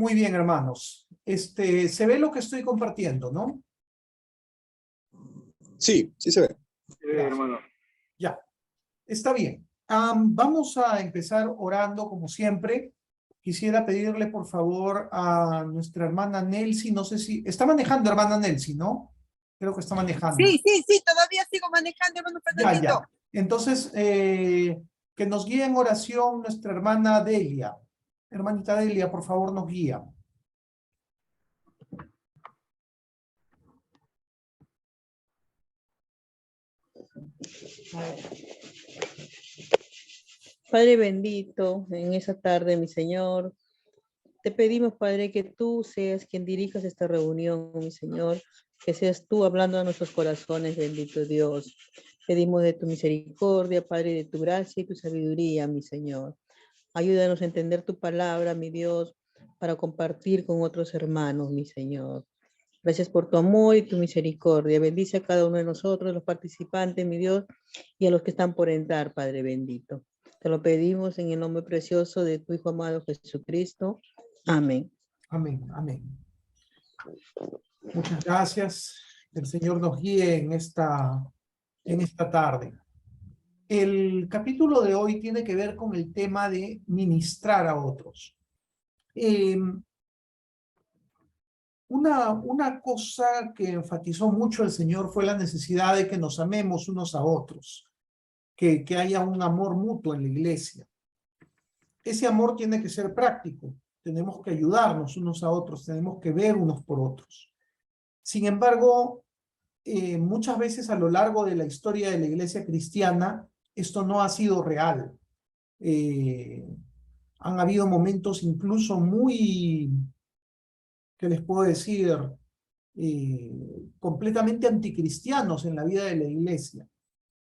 Muy bien, hermanos. Se ve lo que estoy compartiendo, ¿no? Sí, sí se ve. Hermano. Ya, está bien. Vamos a empezar orando como siempre. Quisiera pedirle, por favor, a nuestra hermana Nelcy, no sé si... Está manejando, hermana Nelcy, ¿no? Creo que está manejando. Sí, todavía sigo manejando, hermano Fernandito. Ya. Entonces, que nos guíe en oración nuestra hermana Delia. Hermanita Delia, por favor, nos guía. Padre bendito, en esa tarde, mi Señor, te pedimos, Padre, que tú seas quien dirijas esta reunión, mi Señor, que seas tú hablando a nuestros corazones, bendito Dios. Pedimos de tu misericordia, Padre, de tu gracia y tu sabiduría, mi Señor. Ayúdanos a entender tu palabra, mi Dios, para compartir con otros hermanos, mi Señor. Gracias por tu amor y tu misericordia. Bendice a cada uno de nosotros, los participantes, mi Dios, y a los que están por entrar, Padre bendito. Te lo pedimos en el nombre precioso de tu Hijo amado Jesucristo. Amén. Amén. Muchas gracias. Que el Señor nos guíe en esta tarde. El capítulo de hoy tiene que ver con el tema de ministrar a otros. Una cosa que enfatizó mucho el Señor fue la necesidad de que nos amemos unos a otros, que haya un amor mutuo en la iglesia. Ese amor tiene que ser práctico, tenemos que ayudarnos unos a otros, tenemos que ver unos por otros. Sin embargo, muchas veces a lo largo de la historia de la iglesia cristiana, esto no ha sido real. Han habido momentos incluso muy, ¿qué les puedo decir? Completamente anticristianos en la vida de la iglesia.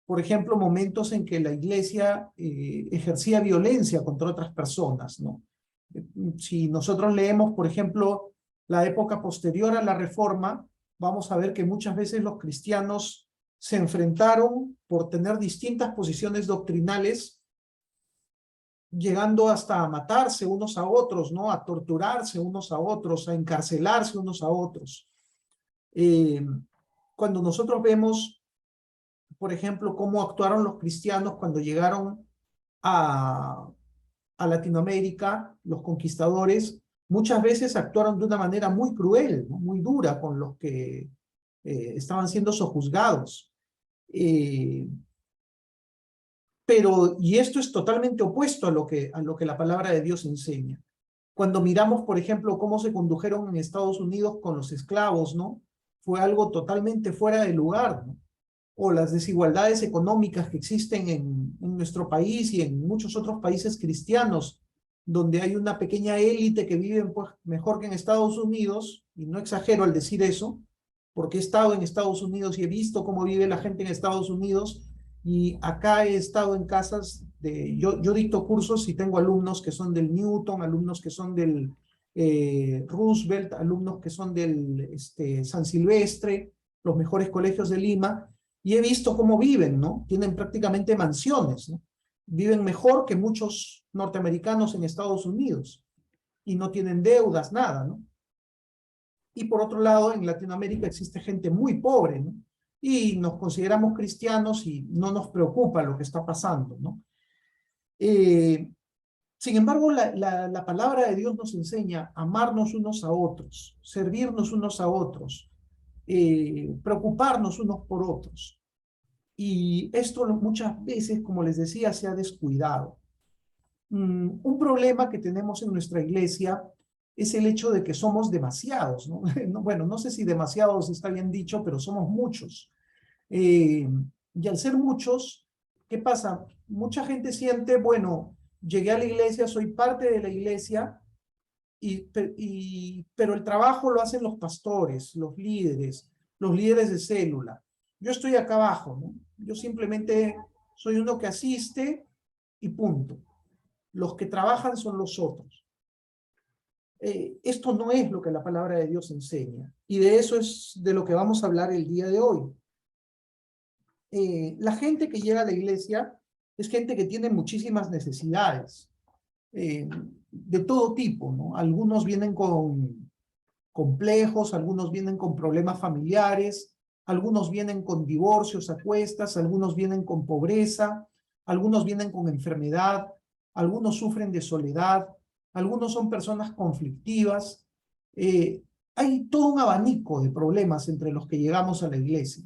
Por ejemplo, momentos en que la iglesia ejercía violencia contra otras personas, ¿no? Si nosotros leemos, por ejemplo, la época posterior a la Reforma, vamos a ver que muchas veces los cristianos se enfrentaron por tener distintas posiciones doctrinales, llegando hasta a matarse unos a otros, ¿no? A torturarse unos a otros, a encarcelarse unos a otros. Cuando nosotros vemos, por ejemplo, cómo actuaron los cristianos cuando llegaron a Latinoamérica, los conquistadores, muchas veces actuaron de una manera muy cruel, ¿no? Muy dura con los que estaban siendo sojuzgados. Y esto es totalmente opuesto a lo que la palabra de Dios enseña. Cuando miramos, por ejemplo, cómo se condujeron en Estados Unidos con los esclavos, ¿no? Fue algo totalmente fuera de lugar, ¿no? O las desigualdades económicas que existen en nuestro país y en muchos otros países cristianos, donde hay una pequeña élite que vive pues, mejor que en Estados Unidos, y no exagero al decir eso, porque he estado en Estados Unidos y he visto cómo vive la gente en Estados Unidos, y acá he estado en casas yo dicto cursos y tengo alumnos que son del Newton, alumnos que son del Roosevelt, alumnos que son del San Silvestre, los mejores colegios de Lima, y he visto cómo viven, ¿no? Tienen prácticamente mansiones, ¿no? Viven mejor que muchos norteamericanos en Estados Unidos y no tienen deudas, nada, ¿no? Y por otro lado, en Latinoamérica existe gente muy pobre, ¿no? Y nos consideramos cristianos y no nos preocupa lo que está pasando, ¿no? Sin embargo, la palabra de Dios nos enseña a amarnos unos a otros, servirnos unos a otros, preocuparnos unos por otros. Y esto muchas veces, como les decía, se ha descuidado. Un problema que tenemos en nuestra iglesia es el hecho de que somos demasiados, ¿no? Bueno, no sé si demasiados está bien dicho, pero somos muchos. Y al ser muchos, ¿qué pasa? Mucha gente siente, bueno, llegué a la iglesia, soy parte de la iglesia, pero el trabajo lo hacen los pastores, los líderes de célula. Yo estoy acá abajo, ¿no? Yo simplemente soy uno que asiste y punto. Los que trabajan son los otros. Esto no es lo que la palabra de Dios enseña, y de eso es de lo que vamos a hablar el día de hoy. La gente que llega a la iglesia es gente que tiene muchísimas necesidades. de todo tipo, ¿no? Algunos vienen con complejos, algunos vienen con problemas familiares, algunos vienen con divorcios a cuestas, algunos vienen con pobreza, algunos vienen con enfermedad, algunos sufren de soledad, algunos son personas conflictivas. Hay todo un abanico de problemas entre los que llegamos a la iglesia.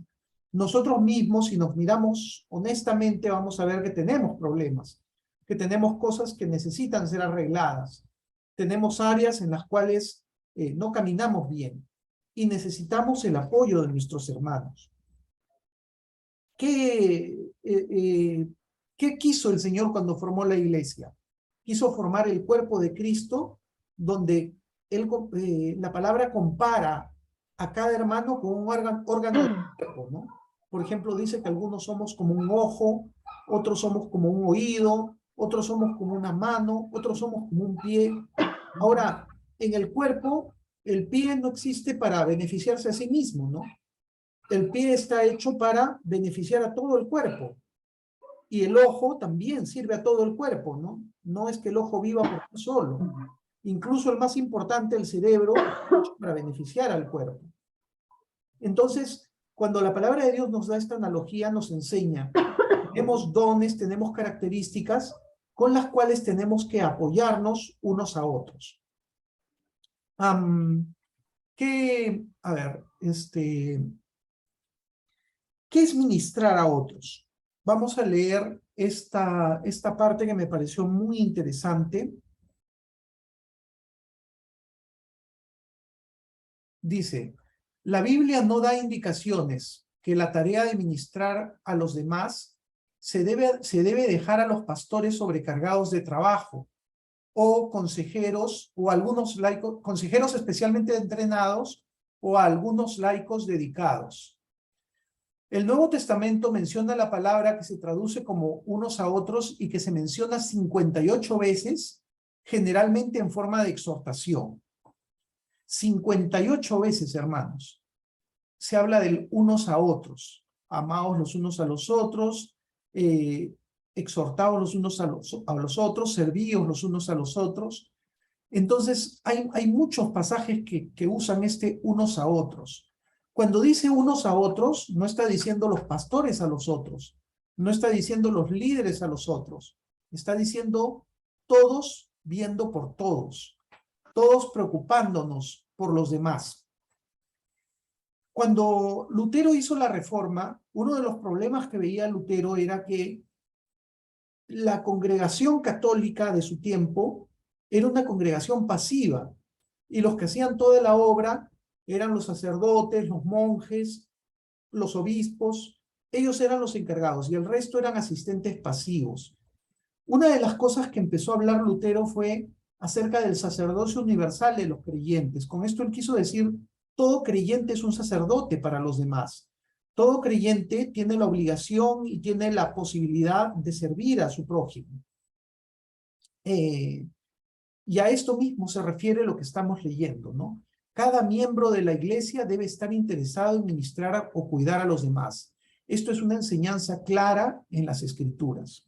Nosotros mismos, si nos miramos honestamente, vamos a ver que tenemos problemas, que tenemos cosas que necesitan ser arregladas. Tenemos áreas en las cuales no caminamos bien y necesitamos el apoyo de nuestros hermanos. ¿Qué quiso el Señor cuando formó la iglesia? Quiso formar el cuerpo de Cristo, donde la palabra compara a cada hermano con un órgano del cuerpo, ¿no? Por ejemplo, dice que algunos somos como un ojo, otros somos como un oído, otros somos como una mano, otros somos como un pie. Ahora, en el cuerpo, el pie no existe para beneficiarse a sí mismo, ¿no? El pie está hecho para beneficiar a todo el cuerpo. Y el ojo también sirve a todo el cuerpo, ¿no? No es que el ojo viva por sí solo. Incluso el más importante, el cerebro, está hecho para beneficiar al cuerpo. Entonces, cuando la palabra de Dios nos da esta analogía, nos enseña, tenemos dones, tenemos características con las cuales tenemos que apoyarnos unos a otros. A ver, ¿qué es ministrar a otros? Vamos a leer esta parte que me pareció muy interesante. Dice, la Biblia no da indicaciones que la tarea de ministrar a los demás se debe dejar a los pastores sobrecargados de trabajo o consejeros o algunos laicos, consejeros especialmente entrenados o a algunos laicos dedicados. El Nuevo Testamento menciona la palabra que se traduce como unos a otros y que se menciona 58 veces, generalmente en forma de exhortación. 58 veces, hermanos, se habla del unos a otros. Amaos los unos a los otros, exhortaos los unos a los otros, servíos los unos a los otros. Entonces, hay muchos pasajes que usan unos a otros. Cuando dice unos a otros, no está diciendo los pastores a los otros, no está diciendo los líderes a los otros, está diciendo todos viendo por todos, todos preocupándonos por los demás. Cuando Lutero hizo la reforma, uno de los problemas que veía Lutero era que la congregación católica de su tiempo era una congregación pasiva, y los que hacían toda la obra eran los sacerdotes, los monjes, los obispos. Ellos eran los encargados y el resto eran asistentes pasivos. Una de las cosas que empezó a hablar Lutero fue acerca del sacerdocio universal de los creyentes. Con esto él quiso decir, todo creyente es un sacerdote para los demás. Todo creyente tiene la obligación y tiene la posibilidad de servir a su prójimo. Y a esto mismo se refiere lo que estamos leyendo, ¿no? Cada miembro de la iglesia debe estar interesado en ministrar o cuidar a los demás. Esto es una enseñanza clara en las Escrituras.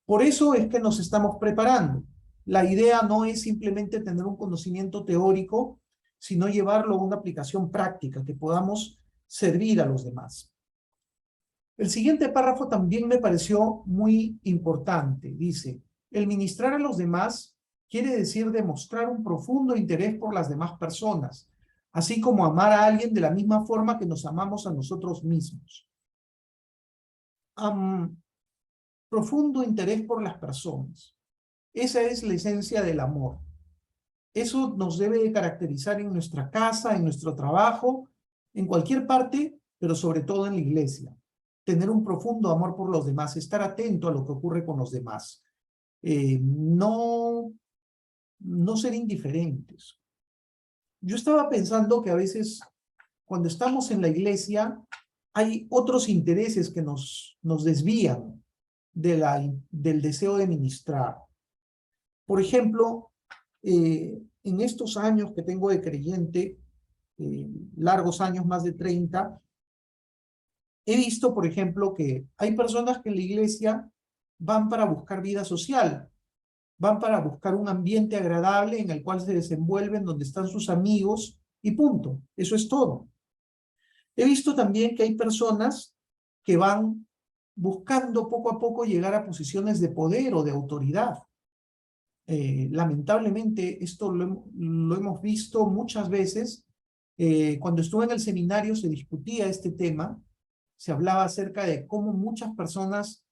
Por eso es que nos estamos preparando. La idea no es simplemente tener un conocimiento teórico, sino llevarlo a una aplicación práctica, que podamos servir a los demás. El siguiente párrafo también me pareció muy importante. Dice, el ministrar a los demás quiere decir demostrar un profundo interés por las demás personas, así como amar a alguien de la misma forma que nos amamos a nosotros mismos. Profundo interés por las personas. Esa es la esencia del amor. Eso nos debe de caracterizar en nuestra casa, en nuestro trabajo, en cualquier parte, pero sobre todo en la iglesia. Tener un profundo amor por los demás, estar atento a lo que ocurre con los demás. No ser indiferentes. Yo estaba pensando que a veces, cuando estamos en la iglesia, hay otros intereses que nos desvían del deseo de ministrar. Por ejemplo, en estos años que tengo de creyente, largos años, más de 30, he visto, por ejemplo, que hay personas que en la iglesia van para buscar vida social. van para buscar un ambiente agradable en el cual se desenvuelven, donde están sus amigos, y punto. Eso es todo. He visto también que hay personas que van buscando poco a poco llegar a posiciones de poder o de autoridad. Lamentablemente, esto lo hemos visto muchas veces. Cuando estuve en el seminario se discutía este tema, se hablaba acerca de cómo muchas personas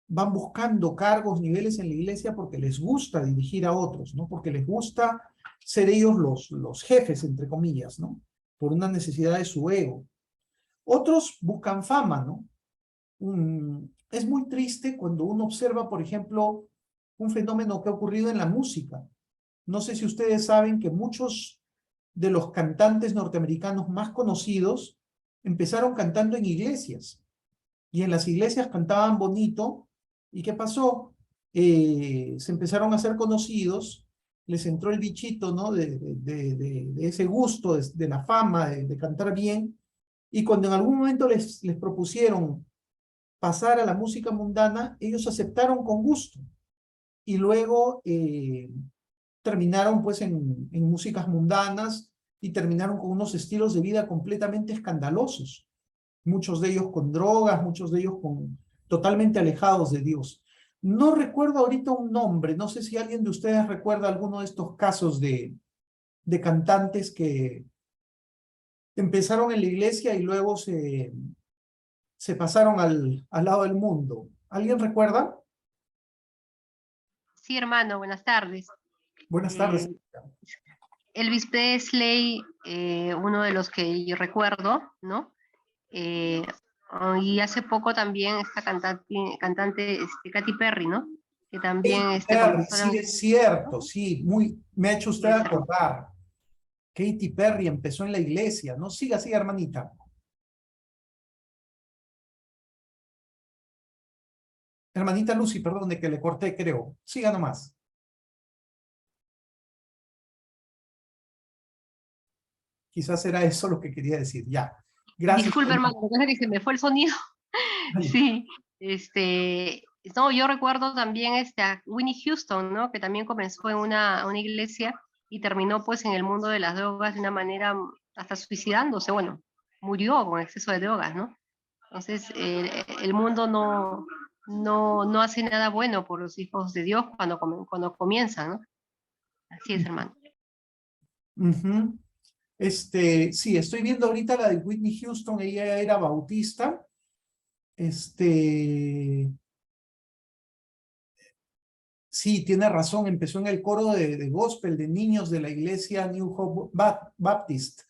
van buscando cargos, niveles en la iglesia porque les gusta dirigir a otros, ¿no? Porque les gusta ser ellos los jefes, entre comillas, ¿no? Por una necesidad de su ego. Otros buscan fama, ¿no? Es muy triste cuando uno observa, por ejemplo, un fenómeno que ha ocurrido en la música. No sé si ustedes saben que muchos de los cantantes norteamericanos más conocidos empezaron cantando en iglesias. Y en las iglesias cantaban bonito. ¿Y qué pasó? Se empezaron a ser conocidos, les entró el bichito, ¿no? De ese gusto, de la fama, de cantar bien. Y cuando en algún momento les propusieron pasar a la música mundana, ellos aceptaron con gusto. Y luego terminaron pues en músicas mundanas y terminaron con unos estilos de vida completamente escandalosos. Muchos de ellos con drogas, muchos de ellos totalmente alejados de Dios. No recuerdo ahorita un nombre, no sé si alguien de ustedes recuerda alguno de estos casos de cantantes que empezaron en la iglesia y luego se pasaron al lado del mundo. ¿Alguien recuerda? Sí, hermano, buenas tardes. Buenas tardes. Elvis Presley, uno de los que yo recuerdo, ¿no? Y hace poco también esta cantante Katy Perry, ¿no? Que también comenzaron... Sí, es cierto, sí, me ha hecho usted acordar. Katy Perry empezó en la iglesia, ¿no? Siga, hermanita. Hermanita Lucy, perdón, de que le corté, creo. Siga nomás. Quizás era eso lo que quería decir. Ya. Gracias. Disculpe, hermano, que se me fue el sonido. Sí, no, yo recuerdo también a Winnie Houston, ¿no? Que también comenzó en una iglesia y terminó pues en el mundo de las drogas de una manera hasta suicidándose, bueno, murió con exceso de drogas, ¿no? Entonces, el mundo no hace nada bueno por los hijos de Dios cuando comienzan, ¿no? Así es, hermano. Sí, estoy viendo ahorita la de Whitney Houston, ella era bautista. Sí, tiene razón, empezó en el coro de gospel de niños de la iglesia New Hope Baptist.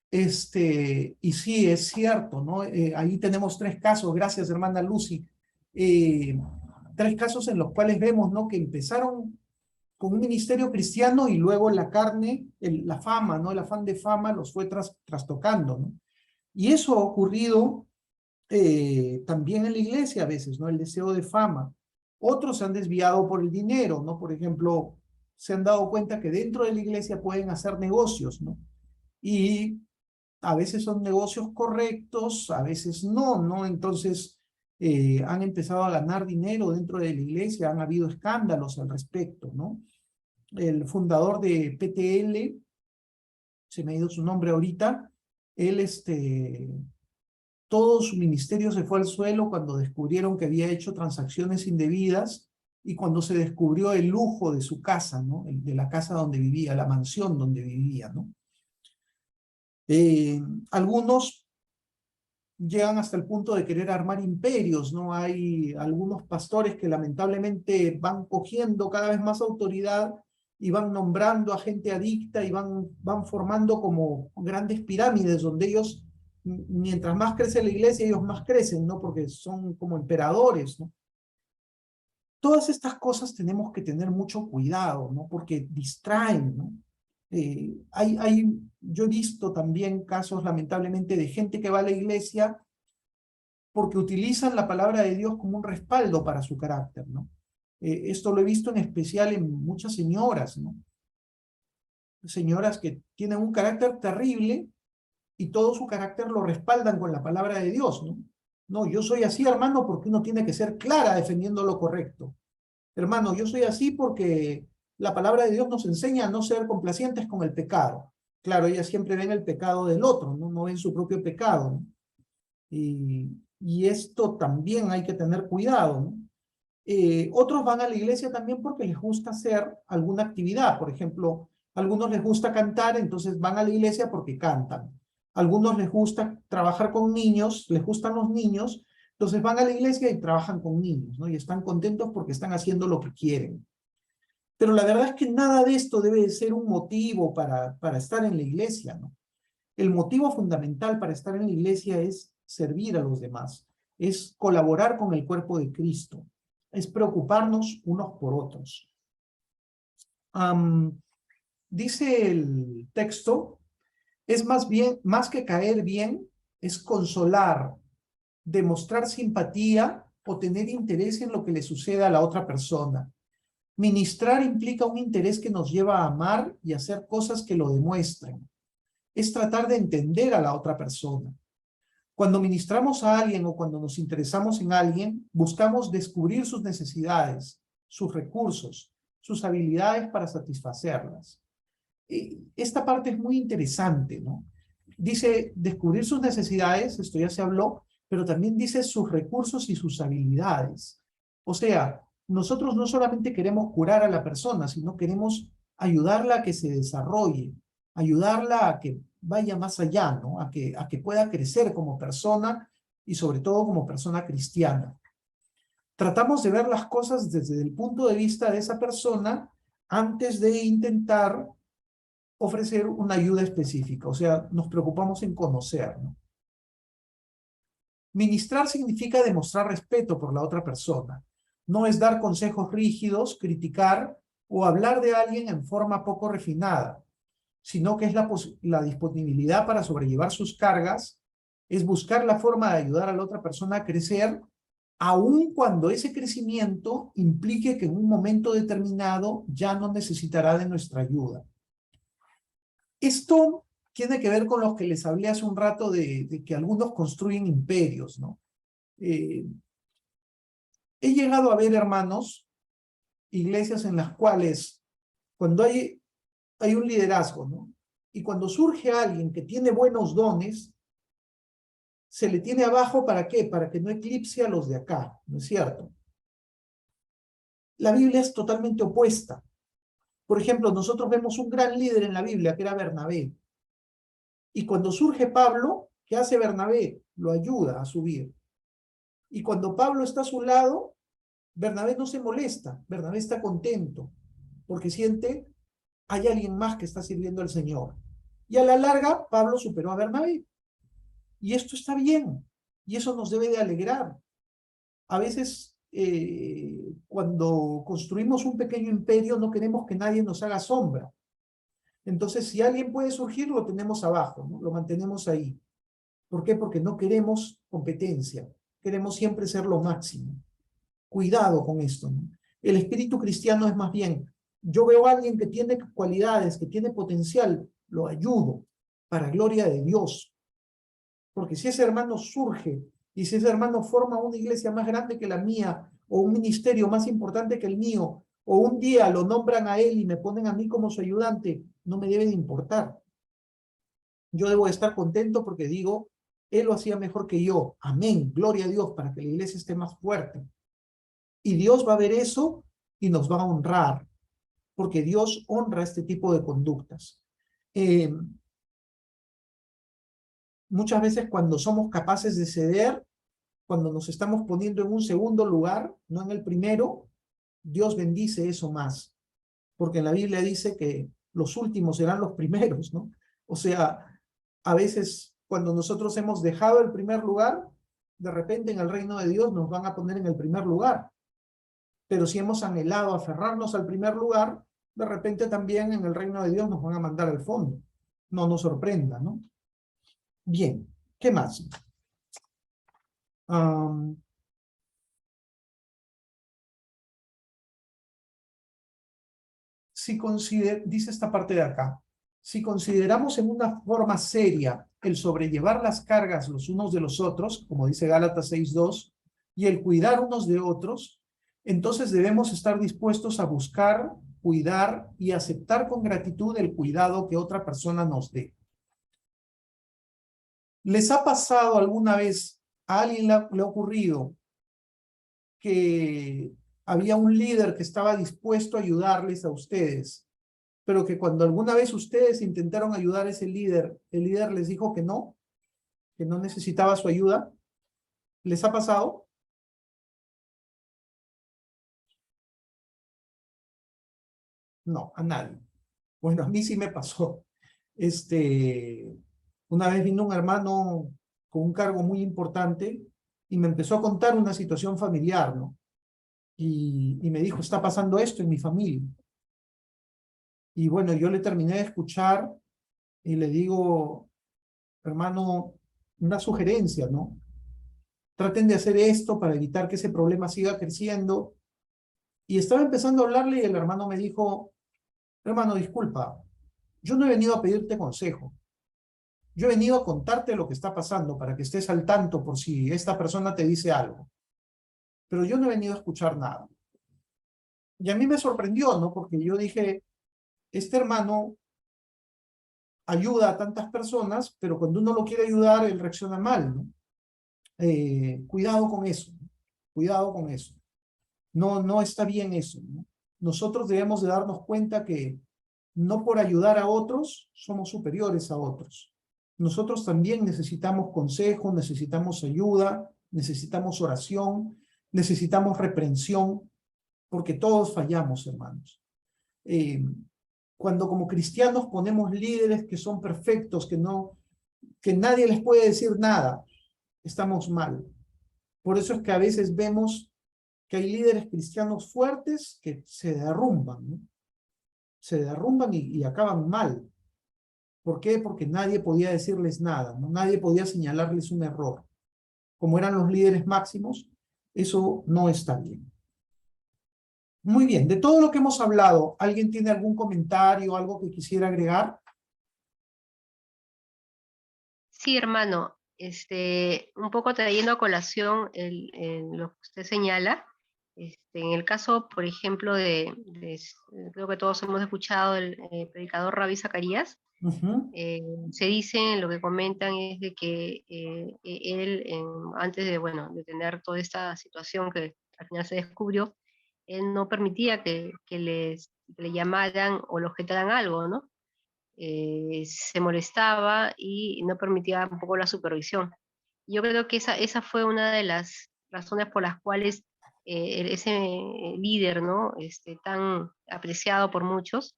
Y sí, es cierto, ¿no? Ahí tenemos 3 casos, gracias hermana Lucy. 3 casos en los cuales vemos, ¿no? Que empezaron con un ministerio cristiano y luego la carne, la fama, ¿no? El afán de fama los fue trastocando, ¿no? Y eso ha ocurrido también en la iglesia a veces, ¿no? El deseo de fama. Otros se han desviado por el dinero, ¿no? Por ejemplo, se han dado cuenta que dentro de la iglesia pueden hacer negocios, ¿no? Y a veces son negocios correctos, a veces no, ¿no? Entonces han empezado a ganar dinero dentro de la iglesia, han habido escándalos al respecto, ¿no? El fundador de PTL, se me ha ido su nombre ahorita, él todo su ministerio se fue al suelo cuando descubrieron que había hecho transacciones indebidas y cuando se descubrió el lujo de su casa, ¿no? De la casa donde vivía, la mansión donde vivía, ¿no? Algunos llegan hasta el punto de querer armar imperios, ¿no? Hay algunos pastores que lamentablemente van cogiendo cada vez más autoridad y van nombrando a gente adicta y van formando como grandes pirámides donde ellos, mientras más crece la iglesia, ellos más crecen, ¿no? Porque son como emperadores, ¿no? Todas estas cosas tenemos que tener mucho cuidado, ¿no? Porque distraen, ¿no? Yo he visto también casos, lamentablemente, de gente que va a la iglesia porque utilizan la palabra de Dios como un respaldo para su carácter, ¿no? Esto lo he visto en especial en muchas señoras, ¿no? Señoras que tienen un carácter terrible y todo su carácter lo respaldan con la palabra de Dios, ¿no? No, yo soy así, hermano, porque uno tiene que ser clara defendiendo lo correcto. Hermano, yo soy así porque la palabra de Dios nos enseña a no ser complacientes con el pecado. Claro, ellas siempre ven el pecado del otro, no, no ven su propio pecado, ¿no? Y esto también hay que tener cuidado, ¿no? Otros van a la iglesia también porque les gusta hacer alguna actividad. Por ejemplo, a algunos les gusta cantar, entonces van a la iglesia porque cantan. A algunos les gusta trabajar con niños, les gustan los niños, entonces van a la iglesia y trabajan con niños, ¿no? Y están contentos porque están haciendo lo que quieren. Pero la verdad es que nada de esto debe de ser un motivo para estar en la iglesia, ¿no? El motivo fundamental para estar en la iglesia es servir a los demás, es colaborar con el cuerpo de Cristo, es preocuparnos unos por otros. Dice el texto, es más que caer bien, es consolar, demostrar simpatía o tener interés en lo que le suceda a la otra persona. Ministrar implica un interés que nos lleva a amar y hacer cosas que lo demuestren. Es tratar de entender a la otra persona. Cuando ministramos a alguien o cuando nos interesamos en alguien, buscamos descubrir sus necesidades, sus recursos, sus habilidades para satisfacerlas. Esta parte es muy interesante, ¿no? Dice descubrir sus necesidades, esto ya se habló, pero también dice sus recursos y sus habilidades. O sea, nosotros no solamente queremos curar a la persona, sino queremos ayudarla a que se desarrolle, ayudarla a que vaya más allá, ¿no? A que pueda crecer como persona y sobre todo como persona cristiana. Tratamos de ver las cosas desde el punto de vista de esa persona antes de intentar ofrecer una ayuda específica, o sea, nos preocupamos en conocer, ¿no? Ministrar significa demostrar respeto por la otra persona. No es dar consejos rígidos, criticar o hablar de alguien en forma poco refinada, sino que es la disponibilidad para sobrellevar sus cargas, es buscar la forma de ayudar a la otra persona a crecer, aun cuando ese crecimiento implique que en un momento determinado ya no necesitará de nuestra ayuda. Esto tiene que ver con lo que les hablé hace un rato de que algunos construyen imperios, ¿no? He llegado a ver, hermanos, iglesias en las cuales cuando hay un liderazgo, ¿no? Y cuando surge alguien que tiene buenos dones, se le tiene abajo, ¿para qué? Para que no eclipse a los de acá, ¿no es cierto? La Biblia es totalmente opuesta. Por ejemplo, nosotros vemos un gran líder en la Biblia, que era Bernabé. Y cuando surge Pablo, ¿qué hace Bernabé? Lo ayuda a subir. Y cuando Pablo está a su lado, Bernabé no se molesta, Bernabé está contento, porque siente, hay alguien más que está sirviendo al Señor. Y a la larga, Pablo superó a Bernabé. Y esto está bien, y eso nos debe de alegrar. A veces, cuando construimos un pequeño imperio, no queremos que nadie nos haga sombra. Entonces, si alguien puede surgir, lo tenemos abajo, ¿no? Lo mantenemos ahí. ¿Por qué? Porque no queremos competencia, queremos siempre ser lo máximo. Cuidado con esto, ¿no? El espíritu cristiano es más bien, yo veo a alguien que tiene cualidades, que tiene potencial, lo ayudo para gloria de Dios. Porque si ese hermano surge y si ese hermano forma una iglesia más grande que la mía o un ministerio más importante que el mío, o un día lo nombran a él y me ponen a mí como su ayudante, no me debe de importar. Yo debo de estar contento porque digo, él lo hacía mejor que yo. Amén, gloria a Dios, para que la iglesia esté más fuerte. Y Dios va a ver eso y nos va a honrar, porque Dios honra este tipo de conductas. Muchas veces cuando somos capaces de ceder, cuando nos estamos poniendo en un segundo lugar, no en el primero, Dios bendice eso más. Porque en la Biblia dice que los últimos serán los primeros, ¿no? O sea, a veces cuando nosotros hemos dejado el primer lugar, de repente en el reino de Dios nos van a poner en el primer lugar. Pero si hemos anhelado aferrarnos al primer lugar, de repente también en el reino de Dios nos van a mandar al fondo. No nos sorprenda, ¿no? Bien, ¿qué más? Dice esta parte de acá, si consideramos en una forma seria el sobrellevar las cargas los unos de los otros, como dice Gálatas 6:2, y el cuidar unos de otros, entonces debemos estar dispuestos a buscar, cuidar y aceptar con gratitud el cuidado que otra persona nos dé. ¿Les ha pasado alguna vez, a alguien le ha ocurrido que había un líder que estaba dispuesto a ayudarles a ustedes, pero que cuando alguna vez ustedes intentaron ayudar a ese líder, el líder les dijo que no necesitaba su ayuda? ¿Les ha pasado? No, a nadie. Bueno, a mí sí me pasó. Una vez vino un hermano con un cargo muy importante y me empezó a contar una situación familiar, ¿no? Y me dijo, está pasando esto en mi familia. Y bueno, yo le terminé de escuchar y le digo, hermano, una sugerencia, ¿no? Traten de hacer esto para evitar que ese problema siga creciendo. Y estaba empezando a hablarle y el hermano me dijo, hermano, disculpa, yo no he venido a pedirte consejo. Yo he venido a contarte lo que está pasando para que estés al tanto por si esta persona te dice algo. Pero yo no he venido a escuchar nada. Y a mí me sorprendió, ¿no? Porque yo dije, este hermano ayuda a tantas personas, pero cuando uno lo quiere ayudar, él reacciona mal, ¿no? Cuidado con eso, ¿no? Cuidado con eso. No está bien eso, ¿no? Nosotros debemos de darnos cuenta que no por ayudar a otros somos superiores a otros. Nosotros también necesitamos consejo, necesitamos ayuda, necesitamos oración, necesitamos reprensión, porque todos fallamos, hermanos. Cuando como cristianos ponemos líderes que son perfectos, que nadie les puede decir nada, estamos mal. Por eso es que a veces vemos que hay líderes cristianos fuertes que se derrumban, ¿no? Se derrumban y acaban mal. ¿Por qué? Porque nadie podía decirles nada, ¿no? Nadie podía señalarles un error. Como eran los líderes máximos, eso no está bien. Muy bien, de todo lo que hemos hablado, ¿alguien tiene algún comentario, algo que quisiera agregar? Sí, hermano, un poco trayendo a colación lo que usted señala, en el caso, por ejemplo, creo que todos hemos escuchado el predicador Rabí Zacarías. Se dice, lo que comentan es de que él, antes de, bueno, de tener toda esta situación que al final se descubrió, él no permitía que le llamaran o le objetaran algo, ¿no? Se molestaba y no permitía un poco la supervisión. Yo creo que esa fue una de las razones por las cuales ese líder, ¿no? Tan apreciado por muchos,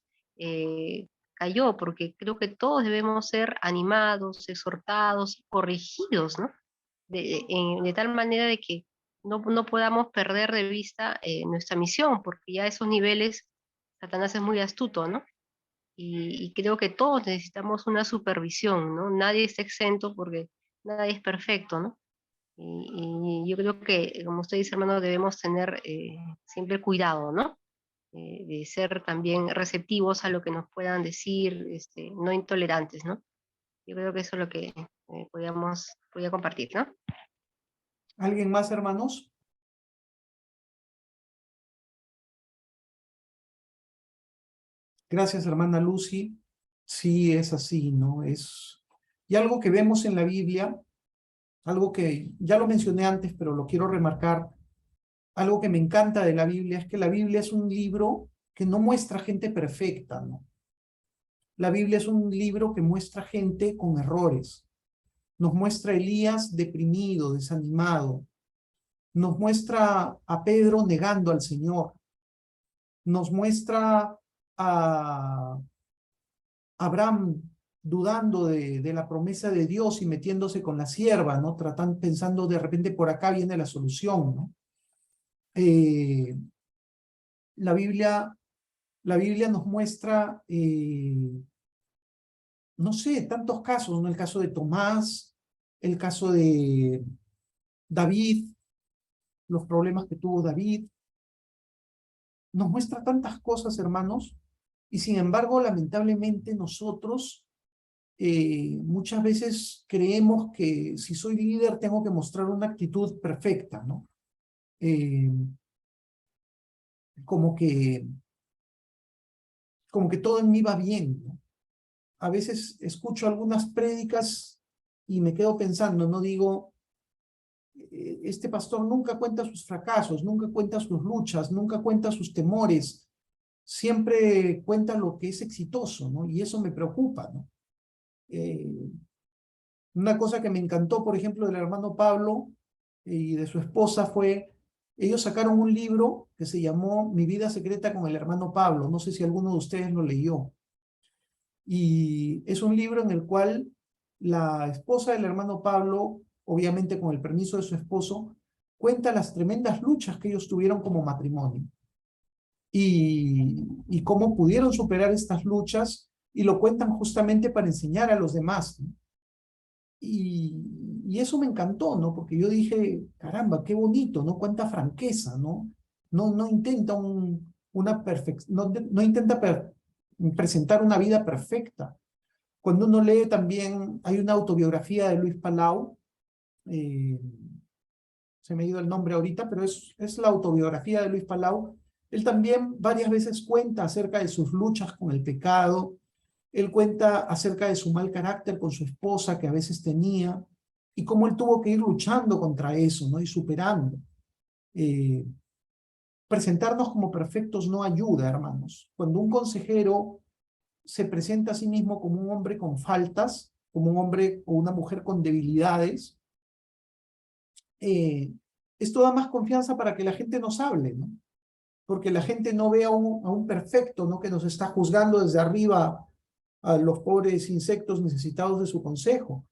cayó, porque creo que todos debemos ser animados, exhortados, corregidos, ¿no? De tal manera de que no podamos perder de vista nuestra misión, porque ya a esos niveles Satanás es muy astuto, ¿no? Y creo que todos necesitamos una supervisión, ¿no? Nadie está exento porque nadie es perfecto, ¿no? Y yo creo que, como usted dice, hermano, debemos tener siempre cuidado, ¿no? De ser también receptivos a lo que nos puedan decir, no intolerantes, ¿no? Yo creo que eso es lo que podía compartir, ¿no? ¿Alguien más, hermanos? Gracias, hermana Lucy. Sí, es así, ¿no? Y algo que vemos en la Biblia, algo que ya lo mencioné antes, pero lo quiero remarcar, algo que me encanta de la Biblia es que la Biblia es un libro que no muestra gente perfecta, ¿no? La Biblia es un libro que muestra gente con errores. Nos muestra a Elías deprimido, desanimado. Nos muestra a Pedro negando al Señor. Nos muestra a Abraham dudando de la promesa de Dios y metiéndose con la sierva, ¿no? Pensando de repente por acá viene la solución, ¿no? La Biblia nos muestra, no sé, tantos casos, ¿no? El caso de Tomás, el caso de David, los problemas que tuvo David. Nos muestra tantas cosas, hermanos, y sin embargo, lamentablemente nosotros muchas veces creemos que si soy líder tengo que mostrar una actitud perfecta, ¿no? como que todo en mí va bien, ¿no? A veces escucho algunas prédicas y me quedo pensando, no digo, este pastor nunca cuenta sus fracasos, nunca cuenta sus luchas, nunca cuenta sus temores, siempre cuenta lo que es exitoso, ¿no? Y eso me preocupa, ¿no? Una cosa que me encantó, por ejemplo, del hermano Pablo y de su esposa fue, ellos sacaron un libro que se llamó Mi vida secreta con el hermano Pablo, no sé si alguno de ustedes lo leyó. Y es un libro en el cual la esposa del hermano Pablo, obviamente con el permiso de su esposo, cuenta las tremendas luchas que ellos tuvieron como matrimonio y cómo pudieron superar estas luchas y lo cuentan justamente para enseñar a los demás, ¿no? Y eso me encantó, ¿no? Porque yo dije, caramba, qué bonito, ¿no? Cuánta franqueza, ¿no? No intenta no intenta presentar una vida perfecta. Cuando uno lee también, hay una autobiografía de Luis Palau, eh, se me ha ido el nombre ahorita, pero es la autobiografía de Luis Palau. Él también varias veces cuenta acerca de sus luchas con el pecado, él cuenta acerca de su mal carácter con su esposa que a veces tenía y cómo él tuvo que ir luchando contra eso, ¿no? Y superando. Eh, Presentarnos como perfectos no ayuda, hermanos. Cuando un consejero se presenta a sí mismo como un hombre con faltas, como un hombre o una mujer con debilidades, esto da más confianza para que la gente nos hable, ¿no? Porque la gente no ve a un perfecto, ¿no? Que nos está juzgando desde arriba a los pobres insectos necesitados de su consejo,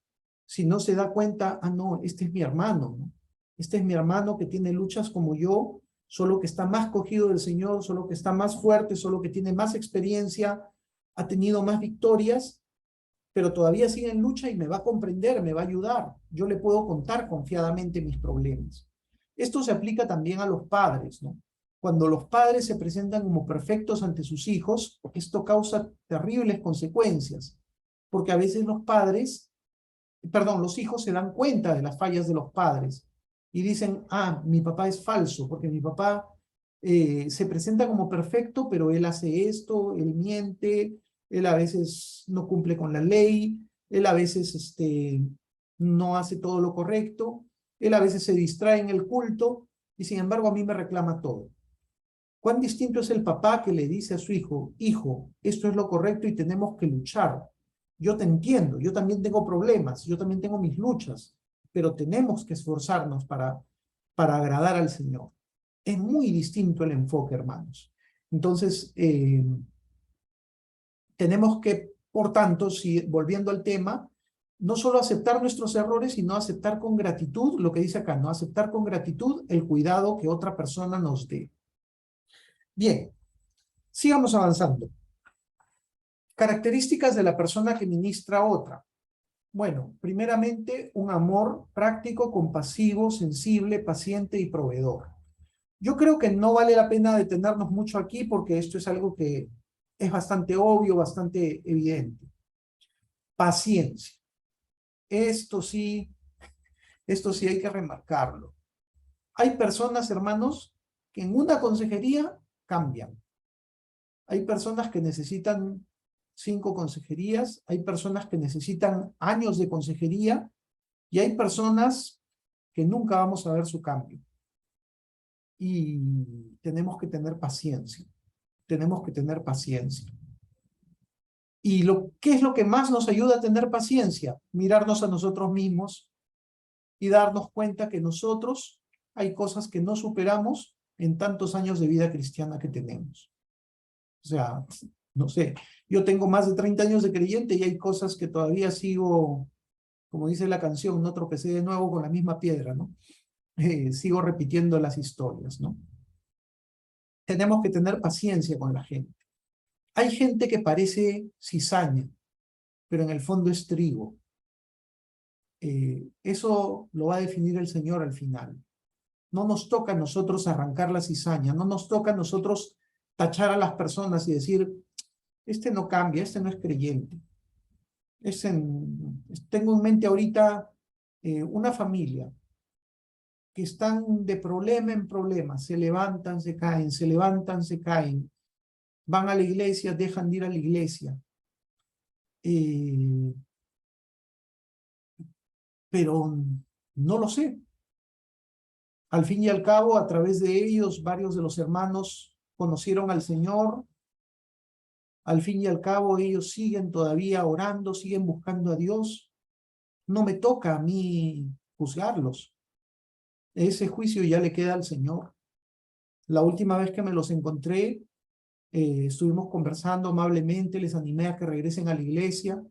si no se da cuenta, ah, no, este es mi hermano, ¿no? Este es mi hermano que tiene luchas como yo, solo que está más cogido del Señor, solo que está más fuerte, solo que tiene más experiencia, ha tenido más victorias, pero todavía sigue en lucha y me va a comprender, me va a ayudar. Yo le puedo contar confiadamente mis problemas. Esto se aplica también a los padres, ¿no? Cuando los padres se presentan como perfectos ante sus hijos, esto causa terribles consecuencias, porque a veces los hijos se dan cuenta de las fallas de los padres y dicen, ah, mi papá es falso, porque mi papá se presenta como perfecto, pero él hace esto, él miente, él a veces no cumple con la ley, él a veces no hace todo lo correcto, él a veces se distrae en el culto y sin embargo a mí me reclama todo. ¿Cuán distinto es el papá que le dice a su hijo, hijo, esto es lo correcto y tenemos que luchar? Yo te entiendo, yo también tengo problemas, yo también tengo mis luchas, pero tenemos que esforzarnos para agradar al Señor. Es muy distinto el enfoque, hermanos. Entonces, tenemos que, por tanto, si, volviendo al tema, no solo aceptar nuestros errores, sino aceptar con gratitud, lo que dice acá, ¿no? Aceptar con gratitud el cuidado que otra persona nos dé. Bien, sigamos avanzando. Características de la persona que ministra a otra. Bueno, primeramente, un amor práctico, compasivo, sensible, paciente y proveedor. Yo creo que no vale la pena detenernos mucho aquí porque esto es algo que es bastante obvio, bastante evidente. Paciencia. Esto sí hay que remarcarlo. Hay personas, hermanos, que en una consejería cambian. Hay personas que necesitan 5 consejerías, hay personas que necesitan años de consejería y hay personas que nunca vamos a ver su cambio. Y tenemos que tener paciencia. Tenemos que tener paciencia. ¿Y qué es lo que más nos ayuda a tener paciencia? Mirarnos a nosotros mismos y darnos cuenta que nosotros hay cosas que no superamos en tantos años de vida cristiana que tenemos. O sea, no sé, yo tengo más de 30 años de creyente y hay cosas que todavía sigo, como dice la canción, no tropecé de nuevo con la misma piedra, ¿no? Sigo repitiendo las historias, ¿no? Tenemos que tener paciencia con la gente. Hay gente que parece cizaña, pero en el fondo es trigo. Eso lo va a definir el Señor al final. No nos toca a nosotros arrancar la cizaña, no nos toca a nosotros tachar a las personas y decir, este no cambia, este no es creyente. Tengo en mente ahorita una familia que están de problema en problema, se levantan, se caen, se levantan, se caen, van a la iglesia, dejan de ir a la iglesia. Pero no lo sé. Al fin y al cabo, a través de ellos, varios de los hermanos conocieron al Señor. Al fin y al cabo, ellos siguen todavía orando, siguen buscando a Dios. No me toca a mí juzgarlos. Ese juicio ya le queda al Señor. La última vez que me los encontré, estuvimos conversando amablemente, les animé a que regresen a la iglesia.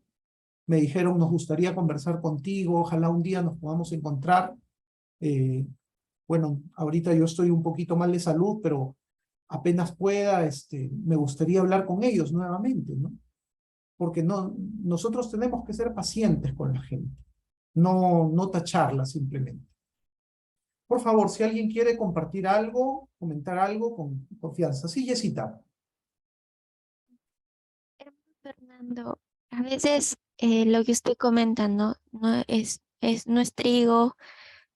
Me dijeron, nos gustaría conversar contigo, ojalá un día nos podamos encontrar. Bueno, ahorita yo estoy un poquito mal de salud, pero apenas pueda, me gustaría hablar con ellos nuevamente, ¿no? Porque nosotros tenemos que ser pacientes con la gente, no tacharla simplemente. Por favor, si alguien quiere compartir algo, comentar algo con confianza. Sí, Yesita. Hermano Fernando, a veces lo que usted comenta no es trigo,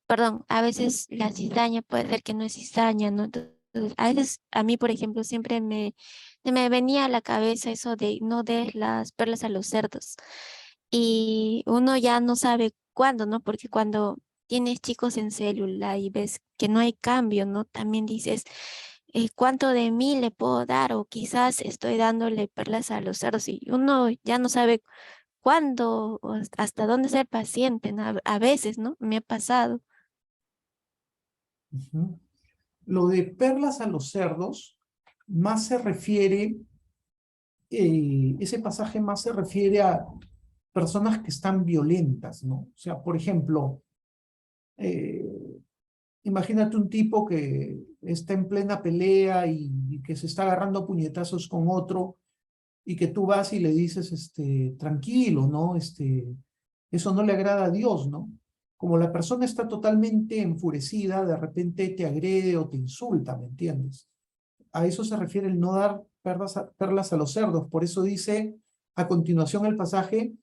perdón, a veces la cizaña puede ser que no es cizaña, ¿no? Entonces, a veces a mí, por ejemplo, me venía a la cabeza eso de no des las perlas a los cerdos. Y uno ya no sabe cuándo, ¿no? Porque cuando tienes chicos en célula y ves que no hay cambio, ¿no? También dices, ¿cuánto de mí le puedo dar? O quizás estoy dándole perlas a los cerdos y uno ya no sabe cuándo o hasta dónde ser paciente, ¿no? A veces, ¿no? Me ha pasado. Ujú. Lo de perlas a los cerdos, más se refiere, ese pasaje más se refiere a personas que están violentas, ¿no? O sea, por ejemplo, eh, imagínate un tipo que está en plena pelea y que se está agarrando a puñetazos con otro y que tú vas y le dices, tranquilo, ¿no? Eso no le agrada a Dios, ¿no? Como la persona está totalmente enfurecida, de repente te agrede o te insulta, ¿me entiendes? A eso se refiere el no dar perlas a los cerdos. Por eso dice a continuación el pasaje,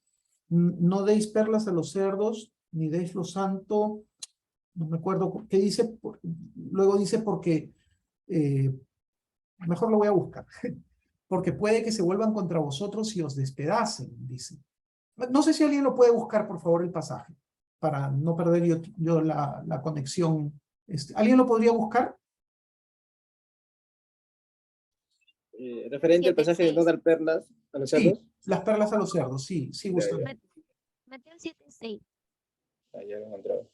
no deis perlas a los cerdos, ni deis lo santo, no me acuerdo qué dice, luego dice porque, eh, mejor lo voy a buscar, porque puede que se vuelvan contra vosotros y os despedacen, dice. No sé si alguien lo puede buscar, por favor, el pasaje, para no perder yo la conexión. ¿Alguien lo podría buscar? Referente al pasaje de no 7:6. dar perlas a los Sí, cerdos. las perlas a los cerdos, sí, sí, Ya, Gustavo. ya. Mateo 7:6. Ya lo he encontrado.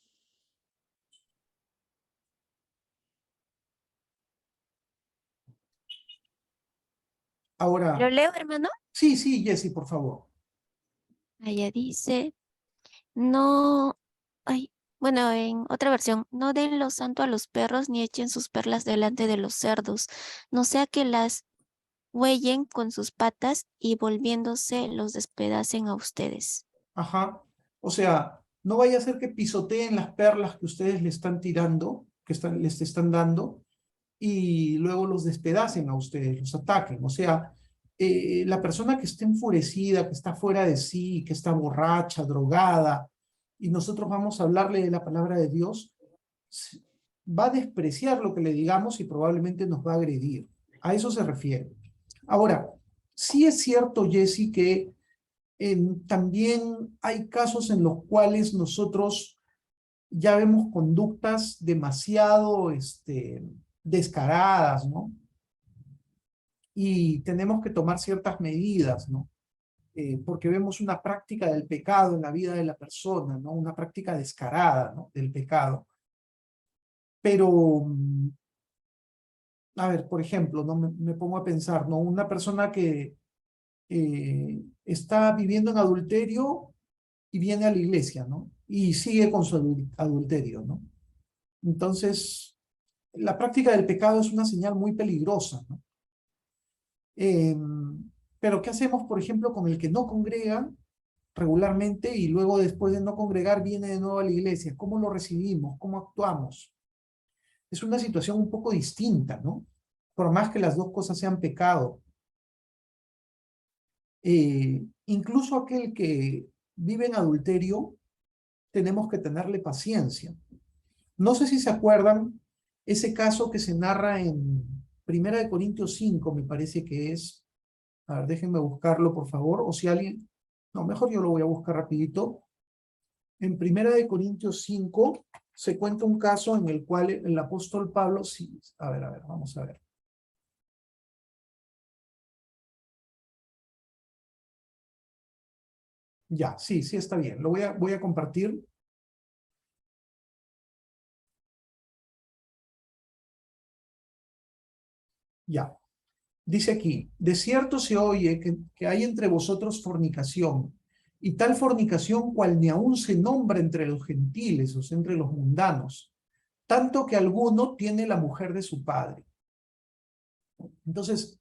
Ahora, ¿Lo leo, hermano? sí, sí, Jessy, por favor. Allá dice, no, ay, bueno, en otra versión, no den lo santo a los perros ni echen sus perlas delante de los cerdos, no sea que las huellen con sus patas y volviéndose los despedacen a ustedes. Ajá. O sea, no vaya a ser que pisoteen las perlas que ustedes le están tirando, les están dando, y luego los despedacen a ustedes, los ataquen. O sea, la persona que está enfurecida, que está fuera de sí, que está borracha, drogada, y nosotros vamos a hablarle de la palabra de Dios, va a despreciar lo que le digamos y probablemente nos va a agredir. A eso se refiere. Ahora, sí es cierto, Jesse, que también hay casos en los cuales nosotros ya vemos conductas demasiado descaradas, ¿no? Y tenemos que tomar ciertas medidas, ¿no? Porque vemos una práctica del pecado en la vida de la persona, ¿no? Una práctica descarada, ¿no? Del pecado. Pero, a ver, por ejemplo, ¿no? Me pongo a pensar, ¿no? Una persona que está viviendo en adulterio y viene a la iglesia, ¿no? Y sigue con su adulterio, ¿no? Entonces, la práctica del pecado es una señal muy peligrosa, ¿no? Eh, pero ¿qué hacemos, por ejemplo, con el que no congrega regularmente y luego después de no congregar viene de nuevo a la iglesia? ¿Cómo lo recibimos? ¿Cómo actuamos? Es una situación un poco distinta, ¿no? Por más que las dos cosas sean pecado. Incluso aquel que vive en adulterio, tenemos que tenerle paciencia. No sé si se acuerdan ese caso que se narra en Primera de Corintios 5, me parece que es. A ver, déjenme buscarlo, por favor. O si alguien... No, mejor yo lo voy a buscar rapidito. En Primera de Corintios 5 se cuenta un caso en el cual el apóstol Pablo... Sí, a ver, vamos a ver. Ya, sí, está bien. Lo voy a compartir. Ya. Dice aquí, de cierto se oye que hay entre vosotros fornicación, y tal fornicación cual ni aun se nombra entre los gentiles, o sea, entre los mundanos, tanto que alguno tiene la mujer de su padre. Entonces,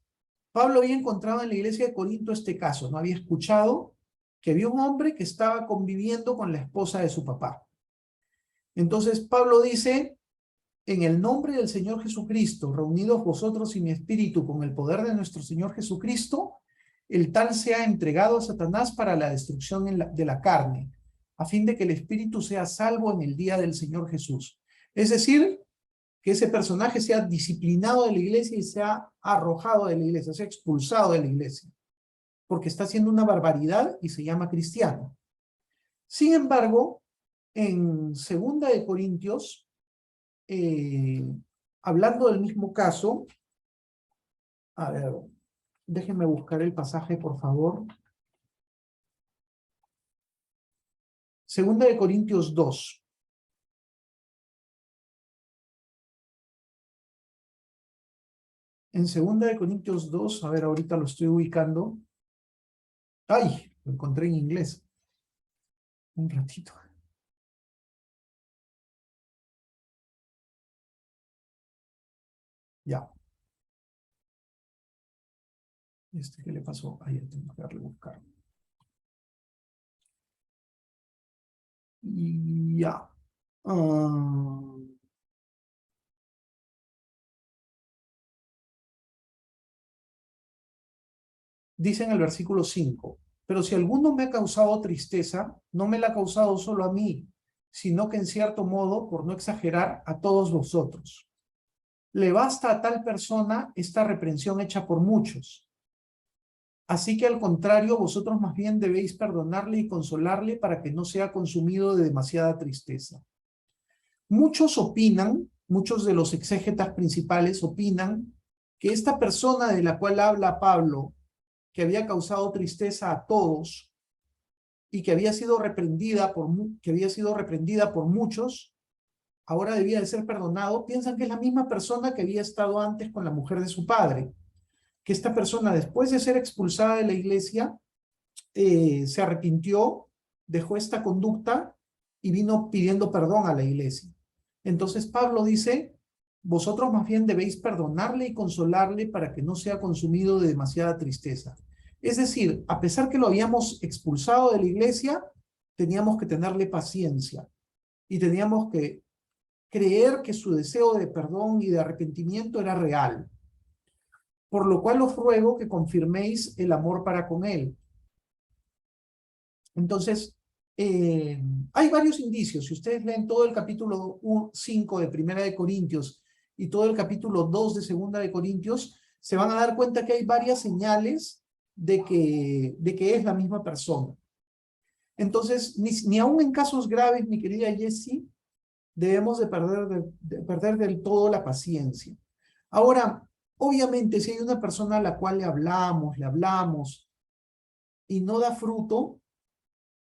Pablo había encontrado en la iglesia de Corinto este caso, no había escuchado que había un hombre que estaba conviviendo con la esposa de su papá. Entonces, Pablo dice, en el nombre del Señor Jesucristo, reunidos vosotros y mi espíritu con el poder de nuestro Señor Jesucristo, el tal sea entregado a Satanás para la destrucción de la carne, a fin de que el espíritu sea salvo en el día del Señor Jesús. Es decir, que ese personaje sea disciplinado de la iglesia y sea arrojado de la iglesia, sea expulsado de la iglesia, porque está haciendo una barbaridad y se llama cristiano. Sin embargo, en 2 Corintios, hablando del mismo caso, a ver, déjenme buscar el pasaje, por favor. 2 Corintios 2. En 2 Corintios 2, a ver, ahorita lo estoy ubicando. ¡Ay! Lo encontré en inglés. Un ratito. Ya. ¿Qué le pasó? Ahí tengo que darle a buscar. Ya. Dice en el versículo 5, pero si alguno me ha causado tristeza, no me la ha causado solo a mí, sino que en cierto modo, por no exagerar, a todos vosotros. Le basta a tal persona esta reprensión hecha por muchos. Así que al contrario, vosotros más bien debéis perdonarle y consolarle para que no sea consumido de demasiada tristeza. Muchos opinan, muchos de los exégetas principales opinan que esta persona de la cual habla Pablo, que había causado tristeza a todos y que había sido reprendida por muchos, ahora debía de ser perdonado, piensan que es la misma persona que había estado antes con la mujer de su padre, que esta persona después de ser expulsada de la iglesia se arrepintió, dejó esta conducta y vino pidiendo perdón a la iglesia. Entonces Pablo dice, vosotros más bien debéis perdonarle y consolarle para que no sea consumido de demasiada tristeza. Es decir, a pesar que lo habíamos expulsado de la iglesia, teníamos que tenerle paciencia y teníamos que creer que su deseo de perdón y de arrepentimiento era real. Por lo cual os ruego que confirméis el amor para con él. Entonces, hay varios indicios. Si ustedes leen todo el capítulo 5 de Primera de Corintios y todo el capítulo 2 de Segunda de Corintios, se van a dar cuenta que hay varias señales de que es la misma persona. Entonces, ni aún en casos graves, mi querida Jessie, debemos de perder del todo la paciencia. Ahora, obviamente, si hay una persona a la cual le hablamos y no da fruto,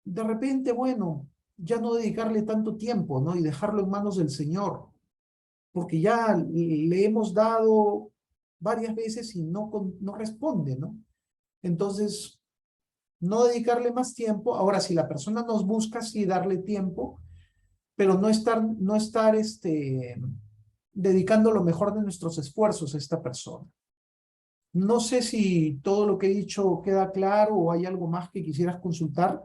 de repente, bueno, ya no dedicarle tanto tiempo, ¿no? Y dejarlo en manos del Señor, porque ya le hemos dado varias veces y no responde, ¿no? Entonces, no dedicarle más tiempo. Ahora, si la persona nos busca, sí darle tiempo, pero no estar dedicando lo mejor de nuestros esfuerzos a esta persona. No sé si todo lo que he dicho queda claro o hay algo más que quisieras consultar.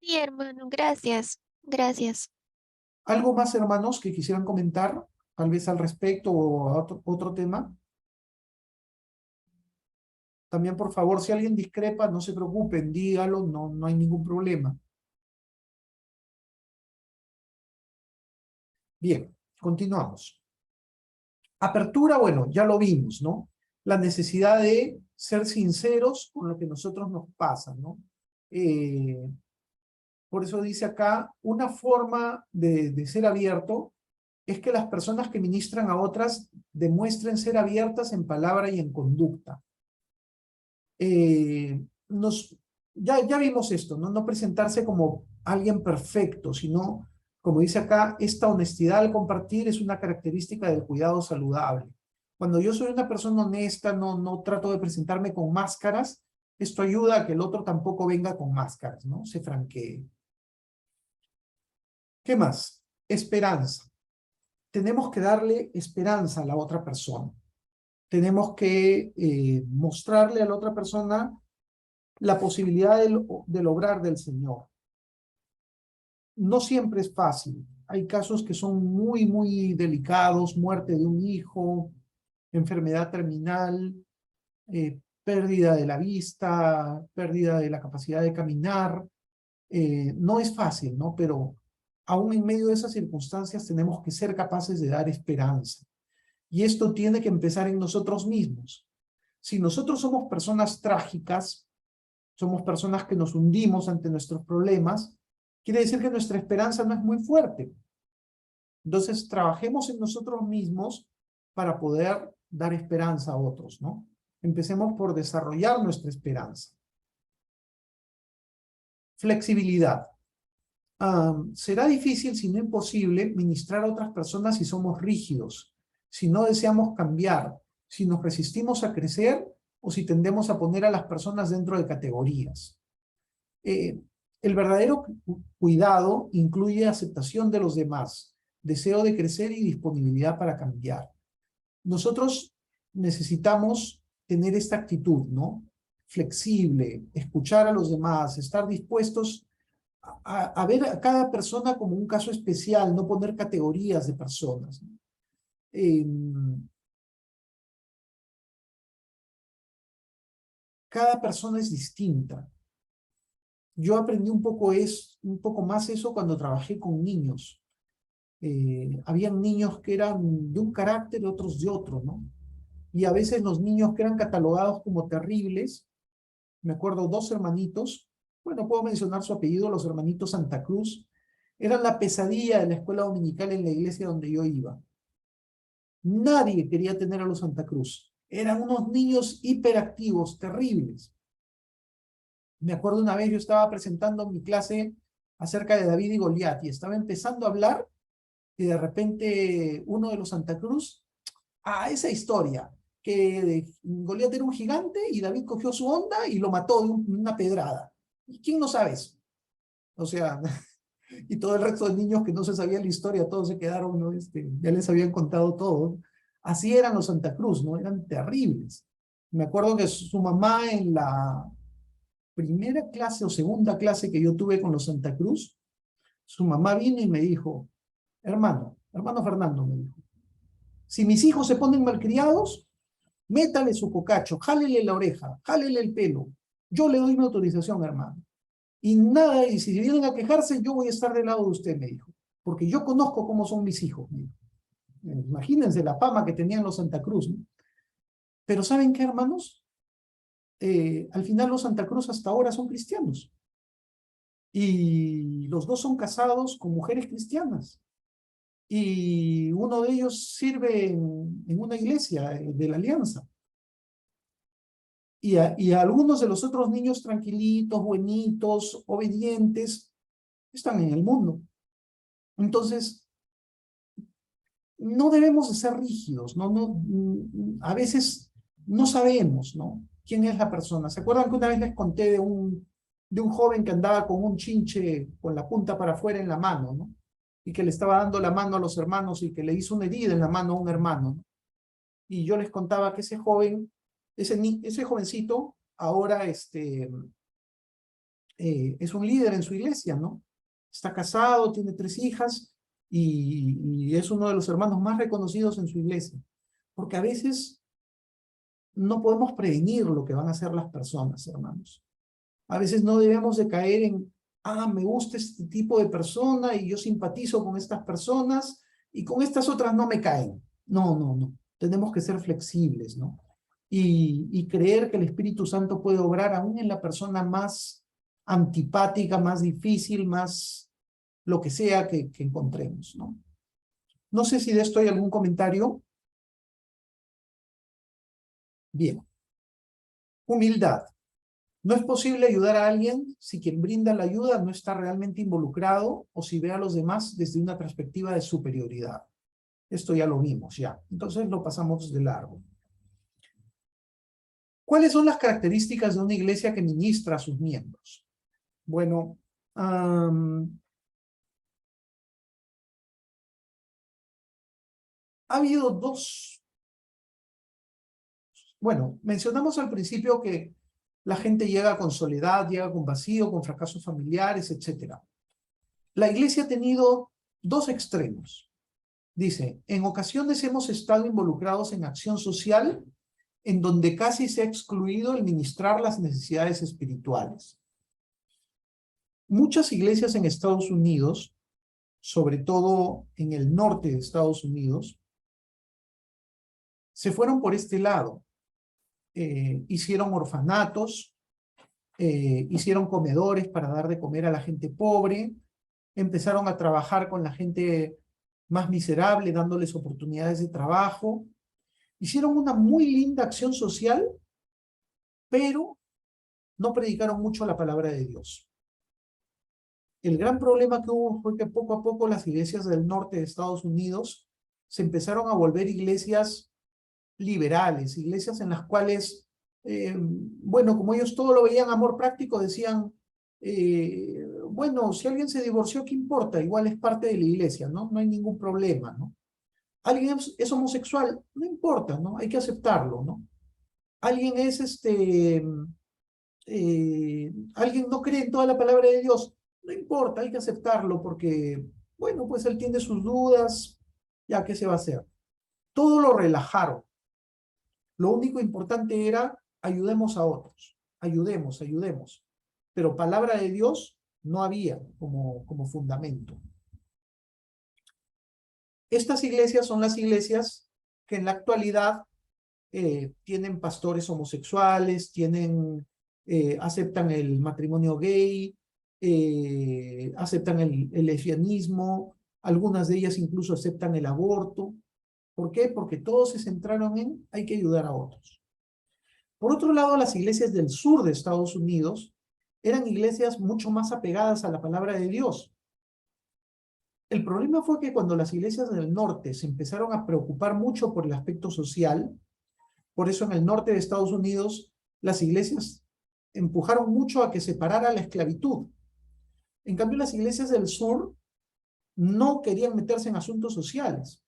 Sí, hermano, gracias. Gracias. ¿Algo más, hermanos, que quisieran comentar, tal vez al respecto o a otro tema? También, por favor, si alguien discrepa, no se preocupen, dígalo, no hay ningún problema. Bien, continuamos. Apertura, bueno, ya lo vimos, ¿no? La necesidad de ser sinceros con lo que a nosotros nos pasa, ¿no? Por eso dice acá, una forma de ser abierto es que las personas que ministran a otras demuestren ser abiertas en palabra y en conducta. Ya vimos esto, ¿no? No presentarse como alguien perfecto, sino, como dice acá, esta honestidad al compartir es una característica del cuidado saludable. Cuando yo soy una persona honesta, no trato de presentarme con máscaras, esto ayuda a que el otro tampoco venga con máscaras, ¿no? Se franquee. ¿Qué más? Esperanza. Tenemos que darle esperanza a la otra persona. Tenemos que mostrarle a la otra persona la posibilidad de lograr del Señor. No siempre es fácil. Hay casos que son muy, muy delicados, muerte de un hijo, enfermedad terminal, pérdida de la vista, pérdida de la capacidad de caminar. No es fácil, ¿no? Pero aún en medio de esas circunstancias tenemos que ser capaces de dar esperanza. Y esto tiene que empezar en nosotros mismos. Si nosotros somos personas trágicas, somos personas que nos hundimos ante nuestros problemas, quiere decir que nuestra esperanza no es muy fuerte. Entonces, trabajemos en nosotros mismos para poder dar esperanza a otros, ¿no? Empecemos por desarrollar nuestra esperanza. Flexibilidad. Será difícil, si no imposible, ministrar a otras personas si somos rígidos, si no deseamos cambiar, si nos resistimos a crecer o si tendemos a poner a las personas dentro de categorías. El verdadero cuidado incluye aceptación de los demás, deseo de crecer y disponibilidad para cambiar. Nosotros necesitamos tener esta actitud, ¿no? Flexible, escuchar a los demás, estar dispuestos a ver a cada persona como un caso especial, no poner categorías de personas. Cada persona es distinta. Yo aprendí un poco más eso cuando trabajé con niños. Habían niños que eran de un carácter, otros de otro, ¿no? Y a veces los niños que eran catalogados como terribles, me acuerdo 2 hermanitos, bueno, puedo mencionar su apellido, los hermanitos Santa Cruz, eran la pesadilla de la escuela dominical en la iglesia donde yo iba. Nadie quería tener a los Santa Cruz. Eran unos niños hiperactivos, terribles. Me acuerdo una vez yo estaba presentando mi clase acerca de David y Goliat y estaba empezando a hablar y de repente uno de los Santa Cruz, esa historia, que Goliat era un gigante y David cogió su onda y lo mató de una pedrada. ¿Y quién no sabe eso? O sea, y todo el resto de niños que no se sabían la historia, todos se quedaron, ¿no? Ya les habían contado todo. Así eran los Santa Cruz, ¿no? Eran terribles. Me acuerdo que su mamá en la primera clase o segunda clase que yo tuve con los Santa Cruz, su mamá vino y me dijo, hermano Fernando, me dijo, si mis hijos se ponen malcriados, métale su cocacho, jálele la oreja, jálele el pelo. Yo le doy mi autorización, hermano. Y nada, y si vienen a quejarse, yo voy a estar del lado de usted, me dijo. Porque yo conozco cómo son mis hijos, me dijo. Imagínense la fama que tenían los Santa Cruz, ¿no? Pero ¿saben qué, hermanos? Al final los Santa Cruz hasta ahora son cristianos. Y los 2 son casados con mujeres cristianas. Y uno de ellos sirve en una iglesia de la Alianza. Y a algunos de los otros niños tranquilitos, buenitos, obedientes, están en el mundo. Entonces, no debemos de ser rígidos, a veces no sabemos, ¿no? ¿Quién es la persona? ¿Se acuerdan que una vez les conté de un joven que andaba con un chinche con la punta para afuera en la mano, ¿no? Y que le estaba dando la mano a los hermanos y que le hizo una herida en la mano a un hermano, ¿no? Y yo les contaba que ese joven, ese jovencito, ahora es un líder en su iglesia, ¿no? Está casado, tiene 3 hijas y es uno de los hermanos más reconocidos en su iglesia. Porque a veces no podemos prevenir lo que van a hacer las personas, hermanos. A veces no debemos de caer en, me gusta este tipo de persona y yo simpatizo con estas personas y con estas otras no me caen. No, no, no. Tenemos que ser flexibles, ¿no? Y creer que el Espíritu Santo puede obrar aún en la persona más antipática, más difícil, más lo que sea que encontremos, ¿no? No sé si de esto hay algún comentario. Bien. Humildad. No es posible ayudar a alguien si quien brinda la ayuda no está realmente involucrado o si ve a los demás desde una perspectiva de superioridad. Esto ya lo vimos, ya. Entonces lo pasamos de largo. ¿Cuáles son las características de una iglesia que ministra a sus miembros? Bueno, ha habido dos. Bueno, mencionamos al principio que la gente llega con soledad, llega con vacío, con fracasos familiares, etc. La iglesia ha tenido dos extremos. Dice, en ocasiones hemos estado involucrados en acción social en donde casi se ha excluido el ministrar las necesidades espirituales. Muchas iglesias en Estados Unidos, sobre todo en el norte de Estados Unidos, se fueron por este lado. Hicieron orfanatos, hicieron comedores para dar de comer a la gente pobre, empezaron a trabajar con la gente más miserable, dándoles oportunidades de trabajo. Hicieron una muy linda acción social, pero no predicaron mucho la palabra de Dios. El gran problema que hubo fue que poco a poco las iglesias del norte de Estados Unidos se empezaron a volver iglesias liberales, iglesias en las cuales, bueno, como ellos todo lo veían amor práctico, decían, bueno, si alguien se divorció, ¿qué importa? Igual es parte de la iglesia, ¿no? No hay ningún problema, ¿no? Alguien es homosexual, no importa, ¿no? Hay que aceptarlo, ¿no? Alguien es, alguien no cree en toda la palabra de Dios, no importa, hay que aceptarlo porque, bueno, pues él tiene sus dudas, ya, ¿qué se va a hacer? Todo lo relajaron. Lo único importante era, ayudemos a otros, ayudemos. Pero palabra de Dios no había como fundamento. Estas iglesias son las iglesias que en la actualidad tienen pastores homosexuales, aceptan el matrimonio gay, aceptan el lesbianismo, algunas de ellas incluso aceptan el aborto. ¿Por qué? Porque todos se centraron en hay que ayudar a otros. Por otro lado, las iglesias del sur de Estados Unidos eran iglesias mucho más apegadas a la palabra de Dios. El problema fue que cuando las iglesias del norte se empezaron a preocupar mucho por el aspecto social, por eso en el norte de Estados Unidos las iglesias empujaron mucho a que se parara la esclavitud. En cambio, las iglesias del sur no querían meterse en asuntos sociales.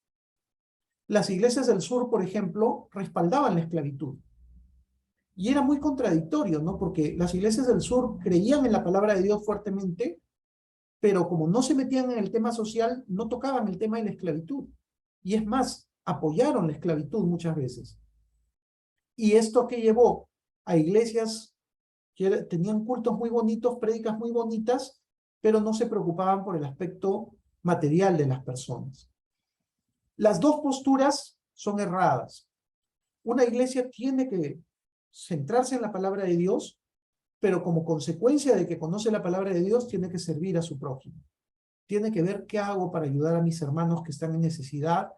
Las iglesias del sur, por ejemplo, respaldaban la esclavitud. Y era muy contradictorio, ¿no? Porque las iglesias del sur creían en la palabra de Dios fuertemente, pero como no se metían en el tema social, no tocaban el tema de la esclavitud. Y es más, apoyaron la esclavitud muchas veces. Y esto que llevó a iglesias que tenían cultos muy bonitos, prédicas muy bonitas, pero no se preocupaban por el aspecto material de las personas. Las dos posturas son erradas. Una iglesia tiene que centrarse en la palabra de Dios, pero como consecuencia de que conoce la palabra de Dios, tiene que servir a su prójimo. Tiene que ver qué hago para ayudar a mis hermanos que están en necesidad,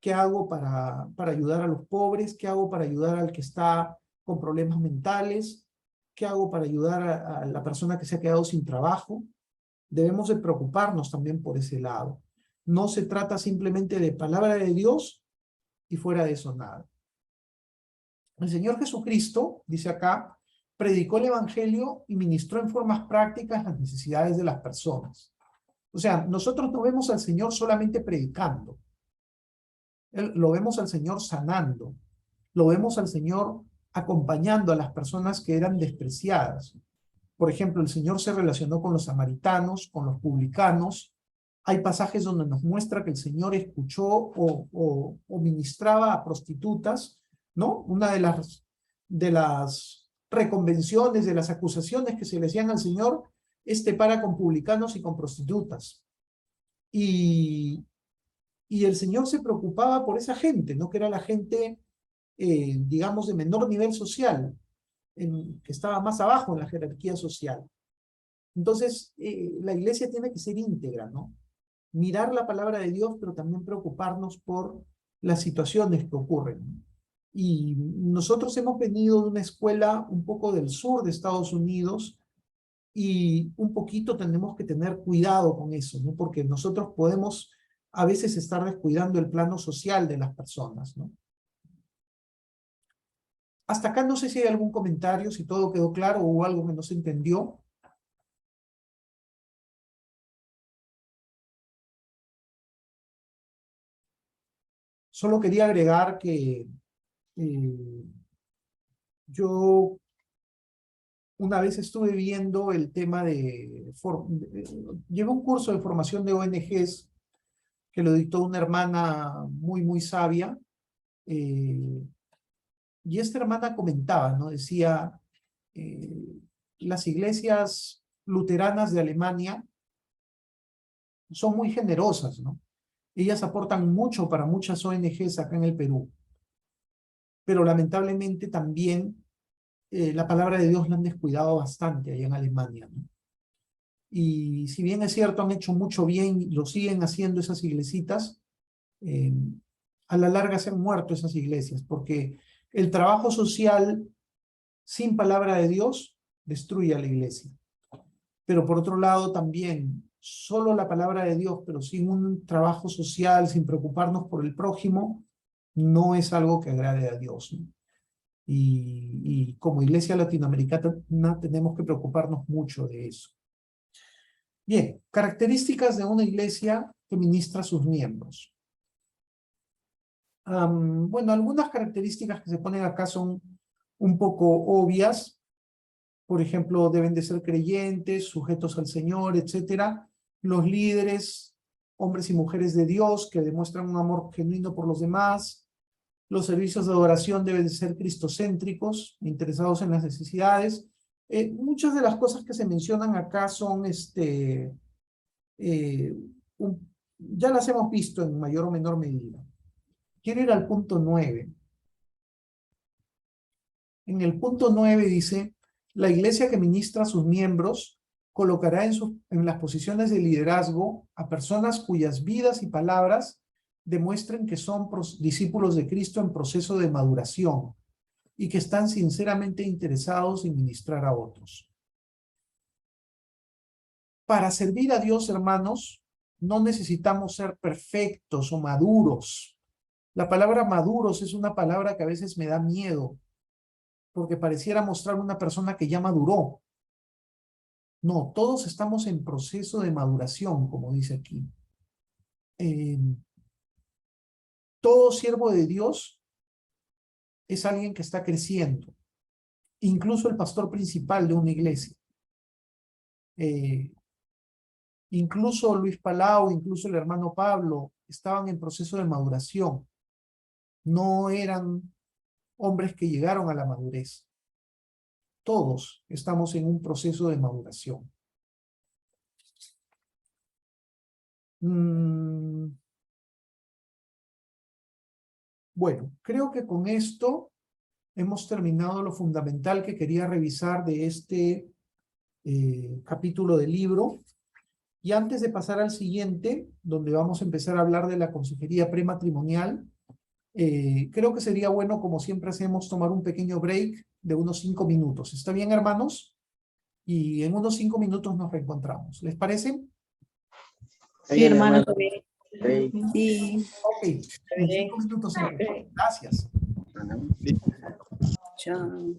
qué hago para ayudar a los pobres, qué hago para ayudar al que está con problemas mentales, qué hago para ayudar a la persona que se ha quedado sin trabajo. Debemos de preocuparnos también por ese lado. No se trata simplemente de palabra de Dios y fuera de eso nada. El Señor Jesucristo, dice acá, predicó el evangelio y ministró en formas prácticas las necesidades de las personas. O sea, nosotros no vemos al Señor solamente predicando. Lo vemos al Señor sanando. Lo vemos al Señor acompañando a las personas que eran despreciadas. Por ejemplo, el Señor se relacionó con los samaritanos, con los publicanos. Hay pasajes donde nos muestra que el Señor escuchó o ministraba a prostitutas, ¿no? Una de las reconvenciones, de las acusaciones que se le hacían al Señor, para con publicanos y con prostitutas. Y Y el Señor se preocupaba por esa gente, ¿no? Que era la gente, digamos, de menor nivel social, que estaba más abajo en la jerarquía social. Entonces, la iglesia tiene que ser íntegra, ¿no? Mirar la palabra de Dios, pero también preocuparnos por las situaciones que ocurren, ¿no? Y nosotros hemos venido de una escuela un poco del sur de Estados Unidos y un poquito tenemos que tener cuidado con eso, ¿no? Porque nosotros podemos a veces estar descuidando el plano social de las personas, ¿no? Hasta acá no sé si hay algún comentario, si todo quedó claro o algo que no se entendió. Solo quería agregar que yo una vez estuve viendo el tema llevé un curso de formación de ONGs que lo dictó una hermana muy, muy sabia, eh, y esta hermana comentaba, ¿no? Decía, eh, las iglesias luteranas de Alemania son muy generosas, ¿no? Ellas aportan mucho para muchas ONGs acá en el Perú, pero lamentablemente también la palabra de Dios la han descuidado bastante allá en Alemania, ¿no? Y si bien es cierto, han hecho mucho bien, lo siguen haciendo esas iglesitas, eh, a la larga se han muerto esas iglesias, porque el trabajo social sin palabra de Dios destruye a la iglesia. Pero por otro lado también, solo la palabra de Dios, pero sin un trabajo social, sin preocuparnos por el prójimo, no es algo que agrade a Dios, ¿no? Y como iglesia latinoamericana tenemos que preocuparnos mucho de eso. Bien, características de una iglesia que ministra a sus miembros. Bueno, algunas características que se ponen acá son un poco obvias. Por ejemplo, deben de ser creyentes, sujetos al Señor, etcétera. Los líderes, hombres y mujeres de Dios, que demuestran un amor genuino por los demás. Los servicios de adoración deben de ser cristocéntricos, interesados en las necesidades. Muchas de las cosas que se mencionan acá son, eh, ya las hemos visto en mayor o menor medida. Quiero ir al punto 9. En el punto 9 dice, la iglesia que ministra a sus miembros colocará en las posiciones de liderazgo a personas cuyas vidas y palabras demuestren que son discípulos de Cristo en proceso de maduración y que están sinceramente interesados en ministrar a otros. Para servir a Dios, hermanos, no necesitamos ser perfectos o maduros. La palabra maduros es una palabra que a veces me da miedo, porque pareciera mostrar una persona que ya maduró. No, todos estamos en proceso de maduración, como dice aquí. Todo siervo de Dios es alguien que está creciendo, incluso el pastor principal de una iglesia. Incluso Luis Palau, incluso el hermano Pablo, estaban en proceso de maduración. No eran hombres que llegaron a la madurez. Todos estamos en un proceso de maduración. Bueno, creo que con esto hemos terminado lo fundamental que quería revisar de este capítulo del libro. Y antes de pasar al siguiente, donde vamos a empezar a hablar de la consejería prematrimonial, creo que sería bueno, como siempre hacemos, tomar un pequeño break de unos 5 minutos. ¿Está bien, hermanos? Y en unos 5 minutos nos reencontramos. ¿Les parece? Sí, hermano. Sí. Ok, en 5 minutos empezamos. Gracias. Chao.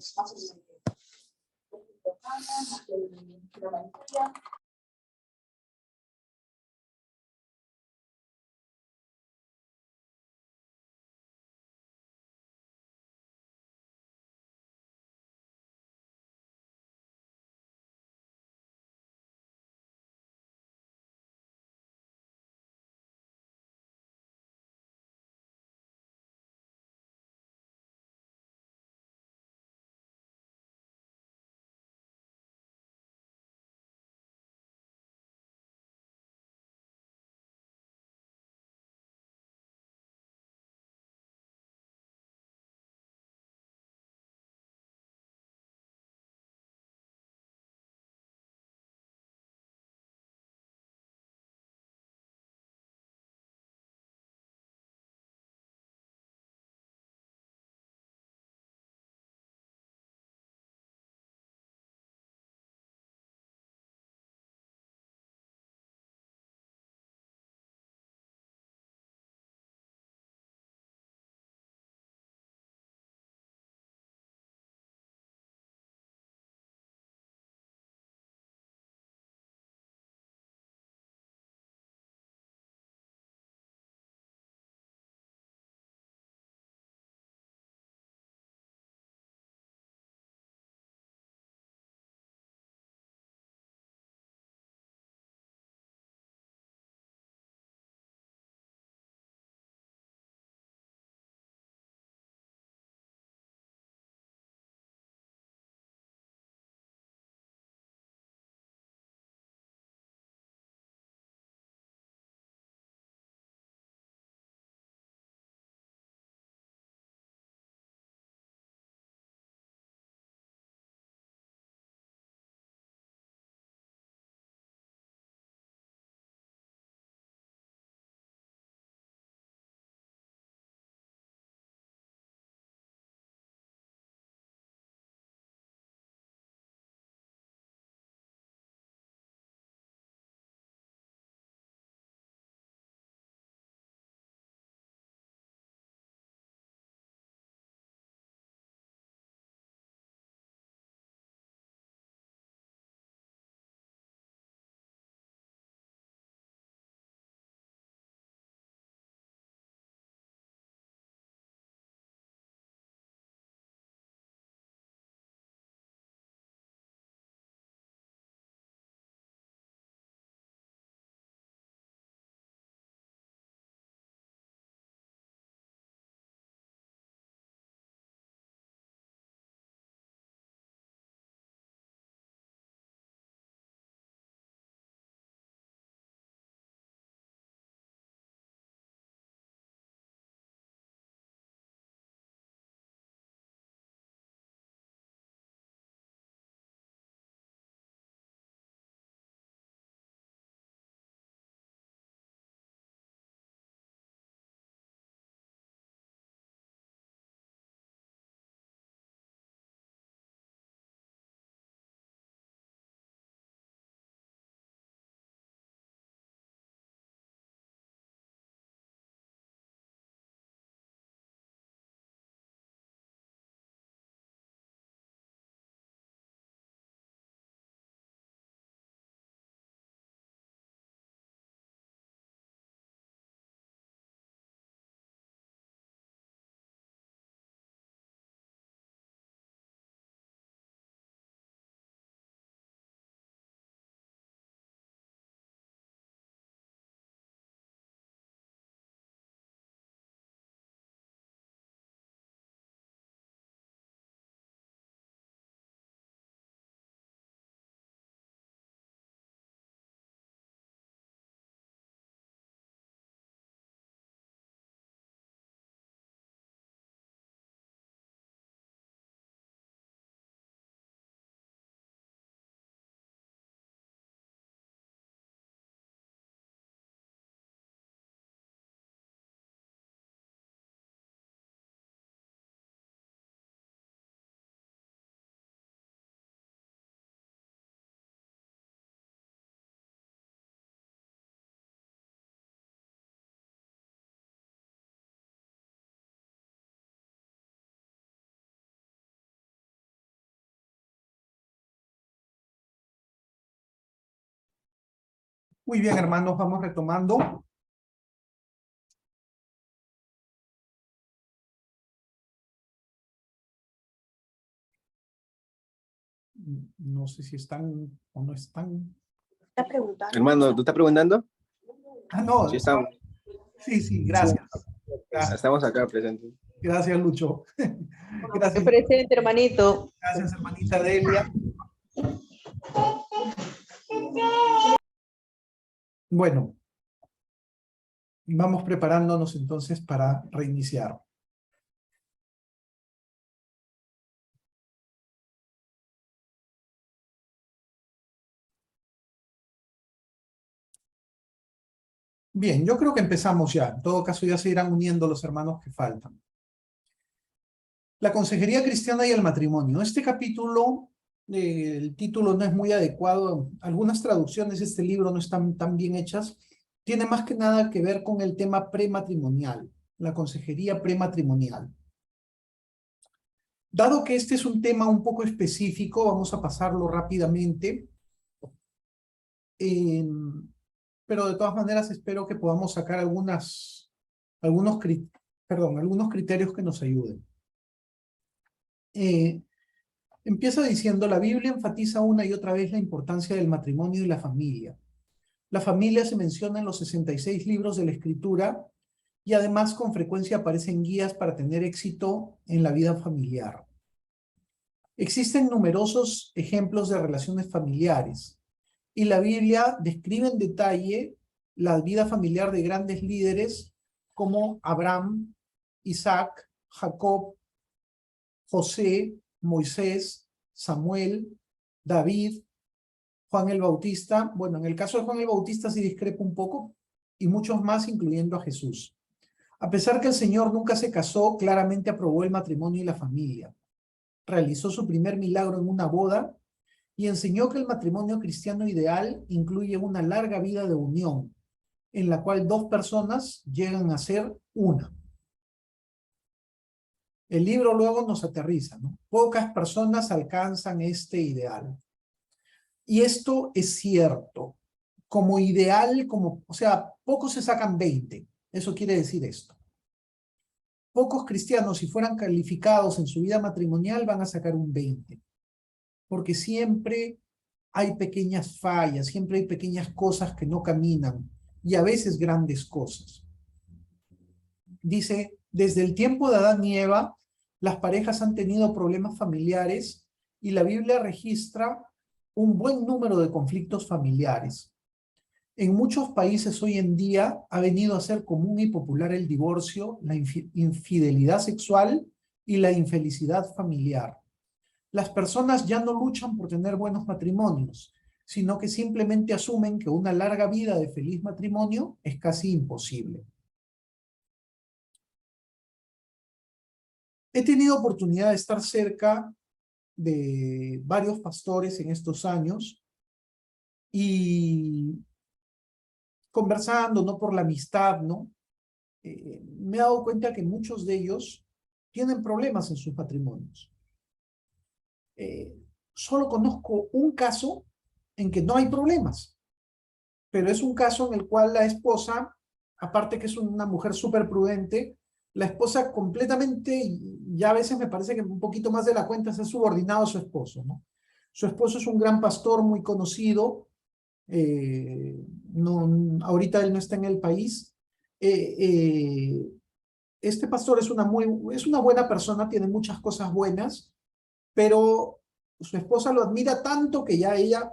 Muy bien, hermanos, vamos retomando. No sé si están o no están. Hermano, ¿tú estás preguntando? Ah, no. Sí, estamos. Sí, gracias. Estamos acá presentes. Gracias, Lucho. Gracias, Presente, hermanito. gracias, hermanita Delia. Bueno, vamos preparándonos entonces para reiniciar. Bien, yo creo que empezamos ya. En todo caso, ya se irán uniendo los hermanos que faltan. La consejería cristiana y el matrimonio. Este capítulo, el título no es muy adecuado. Algunas traducciones de este libro no están tan bien hechas. Tiene más que nada que ver con el tema prematrimonial, la consejería prematrimonial. Dado que este es un tema un poco específico, vamos a pasarlo rápidamente. Pero de todas maneras espero que podamos sacar algunos criterios que nos ayuden. Empieza diciendo, la Biblia enfatiza una y otra vez la importancia del matrimonio y la familia. La familia se menciona en los 66 libros de la Escritura y además con frecuencia aparecen guías para tener éxito en la vida familiar. Existen numerosos ejemplos de relaciones familiares y la Biblia describe en detalle la vida familiar de grandes líderes como Abraham, Isaac, Jacob, José, Moisés, Samuel, David, Juan el Bautista. Bueno, en el caso de Juan el Bautista sí discrepo un poco, y muchos más, incluyendo a Jesús. A pesar que el Señor nunca se casó, claramente aprobó el matrimonio y la familia. Realizó su primer milagro en una boda y enseñó que el matrimonio cristiano ideal incluye una larga vida de unión, en la cual dos personas llegan a ser una. El libro luego nos aterriza, ¿no? Pocas personas alcanzan este ideal. Y esto es cierto. Como ideal, o sea, pocos se sacan 20. Eso quiere decir esto. Pocos cristianos, si fueran calificados en su vida matrimonial, van a sacar un 20. Porque siempre hay pequeñas fallas, siempre hay pequeñas cosas que no caminan, y a veces grandes cosas. Dice, desde el tiempo de Adán y Eva, las parejas han tenido problemas familiares y la Biblia registra un buen número de conflictos familiares. En muchos países hoy en día ha venido a ser común y popular el divorcio, la infidelidad sexual y la infelicidad familiar. Las personas ya no luchan por tener buenos matrimonios, sino que simplemente asumen que una larga vida de feliz matrimonio es casi imposible. He tenido oportunidad de estar cerca de varios pastores en estos años y conversando, no por la amistad, ¿no? Me he dado cuenta que muchos de ellos tienen problemas en sus matrimonios. Solo conozco un caso en que no hay problemas, pero es un caso en el cual la esposa, aparte que es una mujer súper prudente, la esposa completamente, ya a veces me parece que un poquito más de la cuenta, se ha subordinado a su esposo, ¿no? Su esposo es un gran pastor muy conocido, ahorita él no está en el país. Este pastor es una buena persona, tiene muchas cosas buenas, pero su esposa lo admira tanto que ya ella,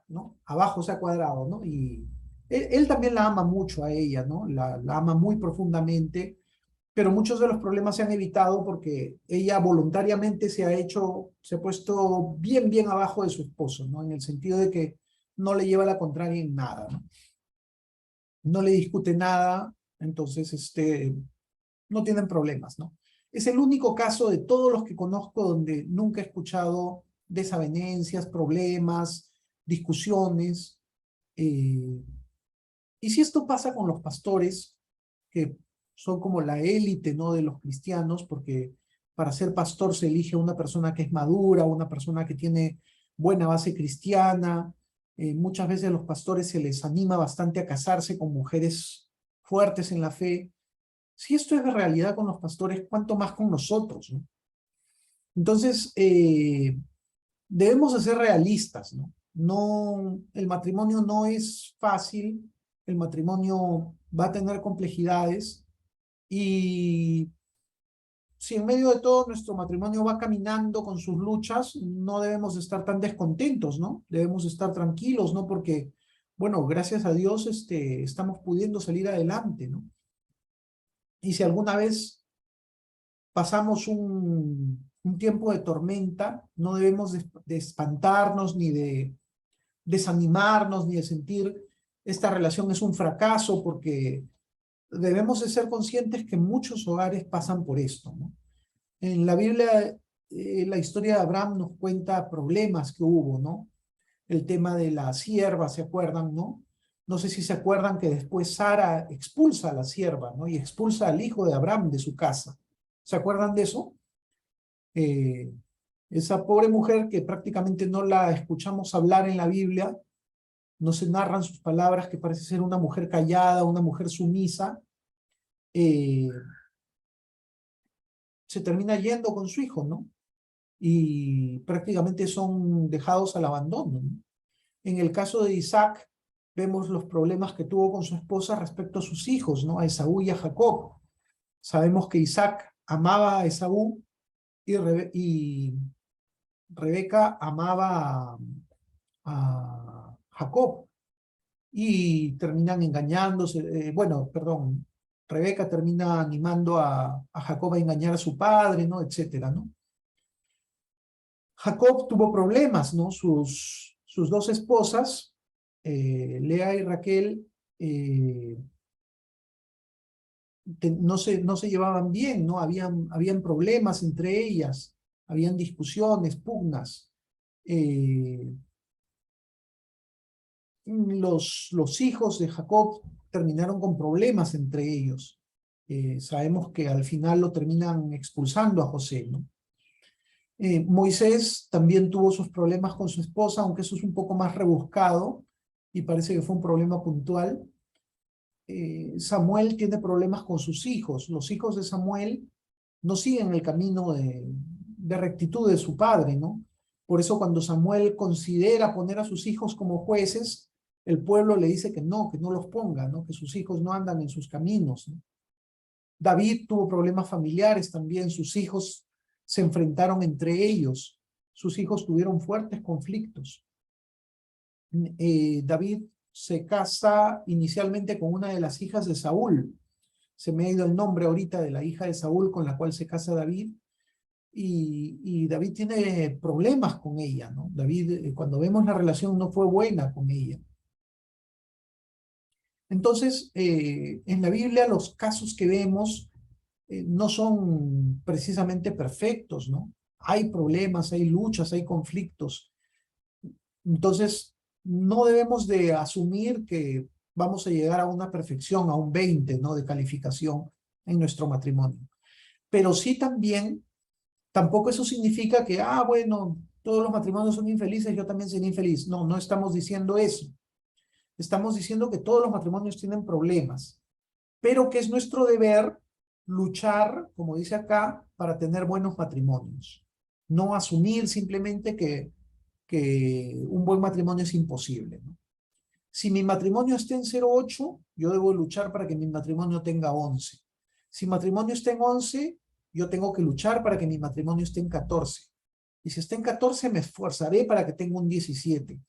¿no? Abajo se ha cuadrado, ¿no? Y él también la ama mucho a ella, ¿no? La ama muy profundamente, pero muchos de los problemas se han evitado porque ella voluntariamente se ha puesto bien abajo de su esposo, ¿no? En el sentido de que no le lleva la contraria en nada, ¿no? No le discute nada, entonces no tienen problemas, ¿no? Es el único caso de todos los que conozco donde nunca he escuchado desavenencias, problemas, discusiones. Y si esto pasa con los pastores, que son como la élite, ¿no?, de los cristianos, porque para ser pastor se elige una persona que es madura, una persona que tiene buena base cristiana, Muchas veces a los pastores se les anima bastante a casarse con mujeres fuertes en la fe. Si esto es de realidad con los pastores, ¿cuánto más con nosotros, ¿no? Entonces, debemos de ser realistas, ¿no? No, el matrimonio no es fácil, el matrimonio va a tener complejidades y si en medio de todo nuestro matrimonio va caminando con sus luchas, no debemos estar tan descontentos, ¿no? Debemos estar tranquilos, ¿no? Porque, bueno, gracias a Dios estamos pudiendo salir adelante, ¿no? Y si alguna vez pasamos un tiempo de tormenta, no debemos de espantarnos ni de desanimarnos ni de sentir esta relación es un fracaso, porque debemos de ser conscientes que muchos hogares pasan por esto, ¿no? En la Biblia, la historia de Abraham nos cuenta problemas que hubo, ¿no? El tema de la sierva, ¿se acuerdan, no? No sé si se acuerdan que después Sara expulsa a la sierva, ¿no? Y expulsa al hijo de Abraham de su casa. ¿Se acuerdan de eso? Esa pobre mujer que prácticamente no la escuchamos hablar en la Biblia, no se narran sus palabras, que parece ser una mujer callada, una mujer sumisa, se termina yendo con su hijo, ¿no? Y prácticamente son dejados al abandono, ¿no? En el caso de Isaac, vemos los problemas que tuvo con su esposa respecto a sus hijos, ¿no? A Esaú y a Jacob. Sabemos que Isaac amaba a Esaú y Rebeca amaba a Jacob. Y terminan engañándose, bueno, perdón, Rebeca termina animando a Jacob a engañar a su padre, ¿no? Etcétera, ¿no? Jacob tuvo problemas, ¿no? Sus dos esposas, Lea y Raquel, no se llevaban bien, ¿no? Habían problemas entre ellas, habían discusiones, pugnas. Los hijos de Jacob terminaron con problemas entre ellos. Sabemos que al final lo terminan expulsando a José, ¿no? Moisés también tuvo sus problemas con su esposa, aunque eso es un poco más rebuscado y parece que fue un problema puntual. Samuel tiene problemas con sus hijos. Los hijos de Samuel no siguen el camino de rectitud de su padre, ¿no? Por eso cuando Samuel considera poner a sus hijos como jueces, el pueblo le dice que no los ponga, ¿no? Que sus hijos no andan en sus caminos, ¿no? David tuvo problemas familiares también, sus hijos se enfrentaron entre ellos, sus hijos tuvieron fuertes conflictos. David se casa inicialmente con una de las hijas de Saúl. Se me ha ido el nombre ahorita de la hija de Saúl con la cual se casa David. Y David tiene problemas con ella, ¿no? David, cuando vemos la relación, no fue buena con ella. Entonces, en la Biblia los casos que vemos no son precisamente perfectos, ¿no? Hay problemas, hay luchas, hay conflictos. Entonces, no debemos de asumir que vamos a llegar a una perfección, a un 20, ¿no? De calificación en nuestro matrimonio. Pero sí también, tampoco eso significa que, bueno, todos los matrimonios son infelices, yo también seré infeliz. No, no estamos diciendo eso. Estamos diciendo que todos los matrimonios tienen problemas, pero que es nuestro deber luchar, como dice acá, para tener buenos matrimonios. No asumir simplemente que un buen matrimonio es imposible, ¿no? Si mi matrimonio está en 0,8, yo debo luchar para que mi matrimonio tenga 11. Si mi matrimonio está en 11, yo tengo que luchar para que mi matrimonio esté en 14. Y si está en 14, me esforzaré para que tenga un 17.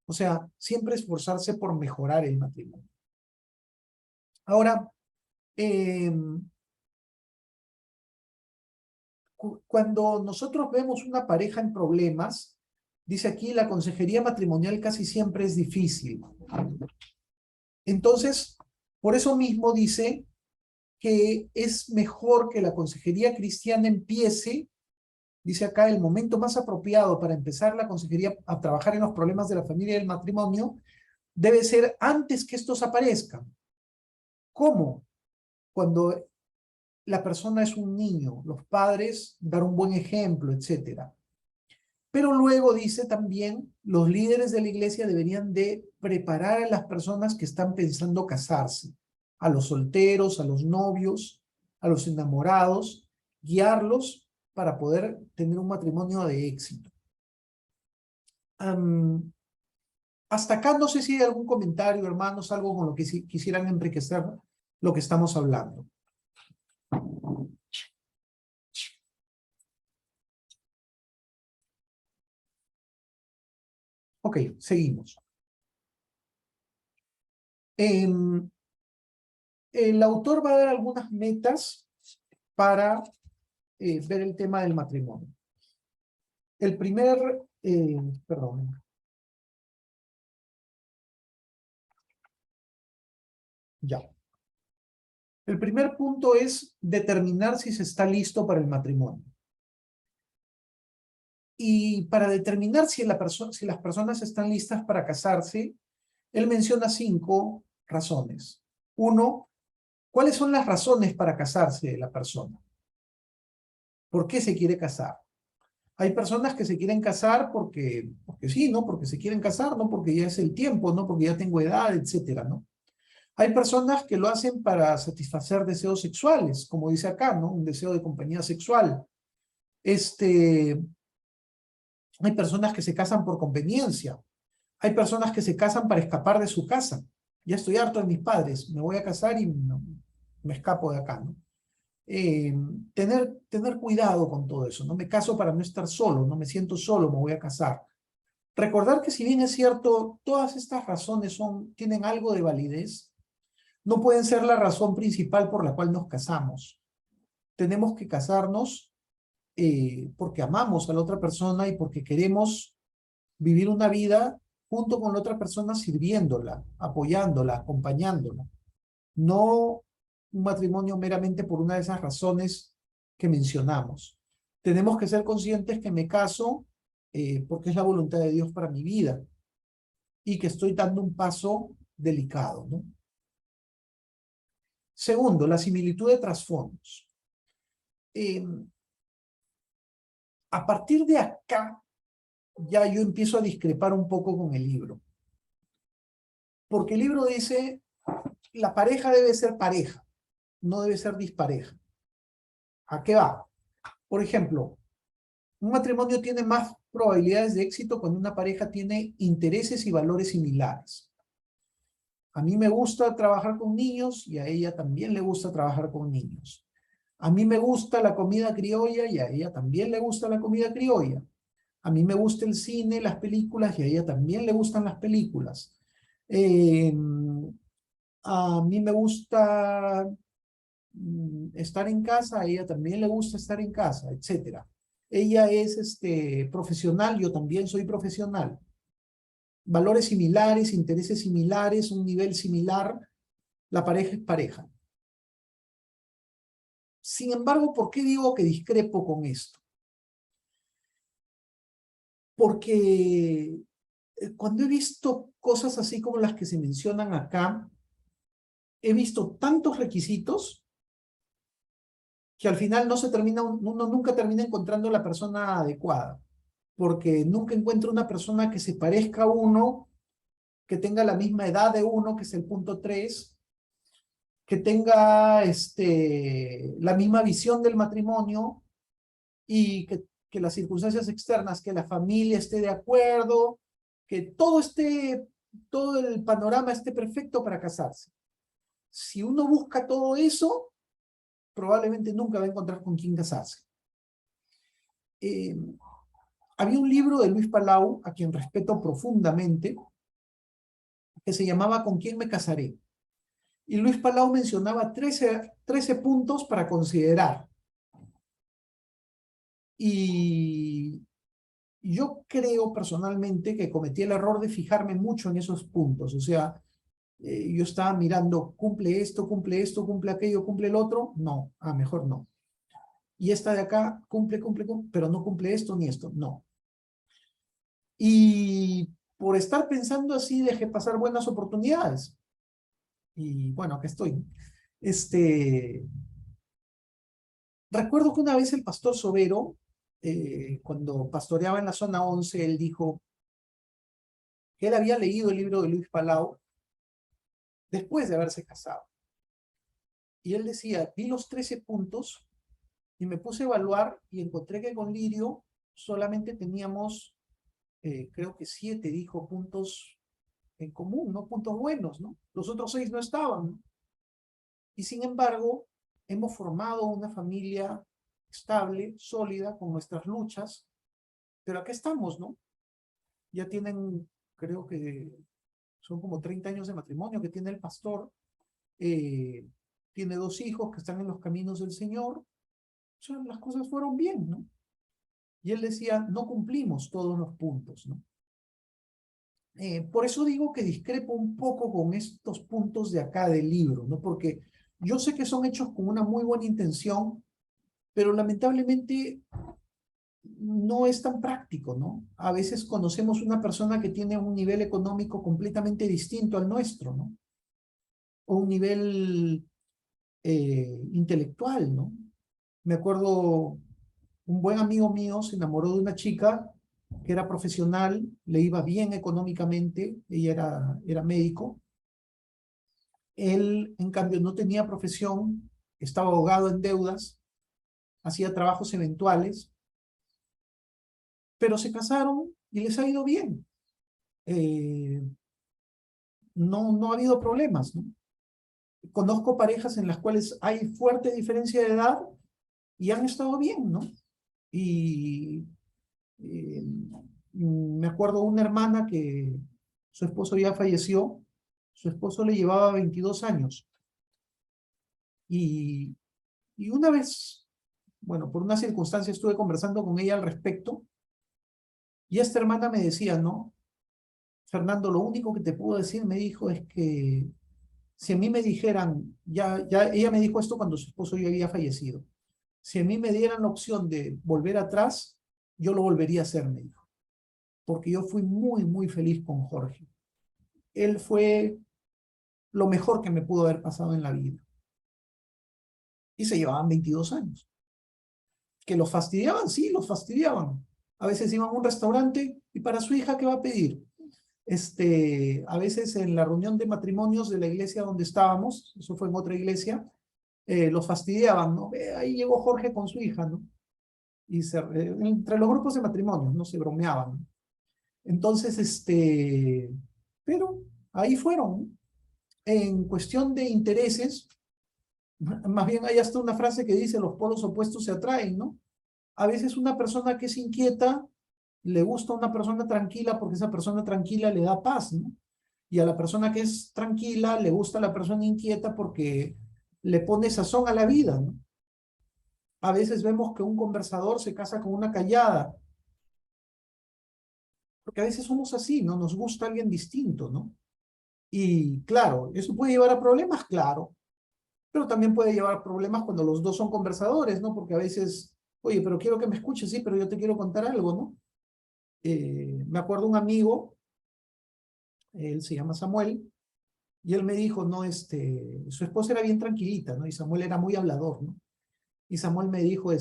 O sea, siempre esforzarse por mejorar el matrimonio. Ahora, cuando nosotros vemos una pareja en problemas, dice aquí, la consejería matrimonial casi siempre es difícil. Entonces, por eso mismo dice que es mejor que la consejería cristiana empiece, dice acá, el momento más apropiado para empezar la consejería a trabajar en los problemas de la familia y del matrimonio debe ser antes que estos aparezcan. ¿Cómo? Cuando la persona es un niño, los padres dar un buen ejemplo, etc. Pero luego dice también, los líderes de la iglesia deberían de preparar a las personas que están pensando casarse, a los solteros, a los novios, a los enamorados, guiarlos para poder tener un matrimonio de éxito. Hasta acá no sé si hay algún comentario, hermanos, algo con lo que quisieran enriquecer lo que estamos hablando. Ok, seguimos. El autor va a dar algunas metas para ver el tema del matrimonio. El primer, perdón. Ya. El primer punto es determinar si se está listo para el matrimonio. Y para determinar si las personas están listas para casarse, él menciona 5 razones. 1, ¿cuáles son las razones para casarse de la persona? ¿Por qué se quiere casar? Hay personas que se quieren casar porque sí, ¿no? Porque se quieren casar, no porque ya es el tiempo, no porque ya tengo edad, etcétera, ¿no? Hay personas que lo hacen para satisfacer deseos sexuales, como dice acá, ¿no? Un deseo de compañía sexual. Hay personas que se casan por conveniencia. Hay personas que se casan para escapar de su casa. Ya estoy harto de mis padres, me voy a casar y me escapo de acá, ¿no? Tener cuidado con todo eso. No me caso para no estar solo, no me siento solo, me voy a casar. Recordar que si bien es cierto, todas estas razones tienen algo de validez, no pueden ser la razón principal por la cual nos casamos. Tenemos que casarnos porque amamos a la otra persona y porque queremos vivir una vida junto con la otra persona sirviéndola, apoyándola, acompañándola. No un matrimonio meramente por una de esas razones que mencionamos. Tenemos que ser conscientes que me caso porque es la voluntad de Dios para mi vida y que estoy dando un paso delicado, ¿no? Segundo, la similitud de trasfondos. A partir de acá, ya yo empiezo a discrepar un poco con el libro. Porque el libro dice, la pareja debe ser pareja, no debe ser dispareja. ¿A qué va? Por ejemplo, un matrimonio tiene más probabilidades de éxito cuando una pareja tiene intereses y valores similares. A mí me gusta trabajar con niños y a ella también le gusta trabajar con niños. A mí me gusta la comida criolla y a ella también le gusta la comida criolla. A mí me gusta el cine, las películas y a ella también le gustan las películas. A mí me gusta estar en casa, a ella también le gusta estar en casa, etc. Ella es profesional, yo también soy profesional. Valores similares, intereses similares, un nivel similar, la pareja es pareja. Sin embargo, ¿por qué digo que discrepo con esto? Porque cuando he visto cosas así como las que se mencionan acá, he visto tantos requisitos que al final uno nunca termina encontrando la persona adecuada, porque nunca encuentro una persona que se parezca a uno, que tenga la misma edad de uno, que es el punto 3, que tenga la misma visión del matrimonio y que las circunstancias externas, que la familia esté de acuerdo, que todo el panorama esté perfecto para casarse. Si uno busca todo eso, probablemente nunca va a encontrar con quién casarse. Había un libro de Luis Palau, a quien respeto profundamente, que se llamaba ¿Con quién me casaré? Y Luis Palau mencionaba 13 puntos para considerar. Y yo creo personalmente que cometí el error de fijarme mucho en esos puntos. O sea, yo estaba mirando, cumple esto, cumple aquello, cumple el otro. No, mejor no. Y esta de acá cumple, pero no cumple esto ni esto. No. Y por estar pensando así, dejé pasar buenas oportunidades. Y bueno, acá estoy. Recuerdo que una vez el pastor Sobero cuando pastoreaba en la zona 11, él dijo que él había leído el libro de Luis Palau después de haberse casado. Y él decía, vi los 13 puntos y me puse a evaluar y encontré que con Lirio solamente teníamos, creo que 7, dijo, puntos en común, ¿no? Puntos buenos, ¿no? Los otros 6 no estaban, ¿no? Y sin embargo, hemos formado una familia estable, sólida, con nuestras luchas, pero acá estamos, ¿no? Ya tienen, creo que son como 30 años de matrimonio que tiene el pastor, tiene 2 hijos que están en los caminos del Señor, o sea, las cosas fueron bien, ¿no? Y él decía, no cumplimos todos los puntos, ¿no? Por eso digo que discrepo un poco con estos puntos de acá del libro, ¿no? Porque yo sé que son hechos con una muy buena intención, pero lamentablemente no es tan práctico, ¿no? A veces conocemos una persona que tiene un nivel económico completamente distinto al nuestro, ¿no? O un nivel intelectual, ¿no? Me acuerdo, un buen amigo mío se enamoró de una chica que era profesional, le iba bien económicamente, ella era médico. Él, en cambio, no tenía profesión, estaba ahogado en deudas, hacía trabajos eventuales, pero se casaron y les ha ido bien. No ha habido problemas, ¿no? Conozco parejas en las cuales hay fuerte diferencia de edad y han estado bien, ¿no? Y me acuerdo una hermana que su esposo ya falleció, su esposo le llevaba 22 años. Y una vez, bueno, por una circunstancia estuve conversando con ella al respecto, y esta hermana me decía, ¿no? Fernando, lo único que te puedo decir, me dijo, es que si a mí me dijeran, ella me dijo esto cuando su esposo ya había fallecido, si a mí me dieran la opción de volver atrás, yo lo volvería a hacer, me dijo, porque yo fui muy, muy feliz con Jorge. Él fue lo mejor que me pudo haber pasado en la vida. Y se llevaban 22 años. ¿Que los fastidiaban? Sí, los fastidiaban. A veces iban a un restaurante y para su hija, ¿qué va a pedir? A veces en la reunión de matrimonios de la iglesia donde estábamos, eso fue en otra iglesia, los fastidiaban, ¿no? Ahí llegó Jorge con su hija, ¿no? Y entre los grupos de matrimonios, ¿no? Se bromeaban, ¿no? Entonces, pero ahí fueron, ¿no? En cuestión de intereses, más bien hay hasta una frase que dice, los polos opuestos se atraen, ¿no? A veces una persona que es inquieta le gusta a una persona tranquila porque esa persona tranquila le da paz, ¿no? Y a la persona que es tranquila le gusta a la persona inquieta porque le pone sazón a la vida, ¿no? A veces vemos que un conversador se casa con una callada, porque a veces somos así, ¿no? Nos gusta alguien distinto, ¿no? Y claro, ¿eso puede llevar a problemas? Claro, pero también puede llevar a problemas cuando los dos son conversadores, ¿no? Porque a veces, oye, pero quiero que me escuches, sí, pero yo te quiero contar algo, ¿no? Me acuerdo un amigo, él se llama Samuel, y él me dijo, no, su esposa era bien tranquilita, ¿no? Y Samuel era muy hablador, ¿no? Y Samuel me dijo,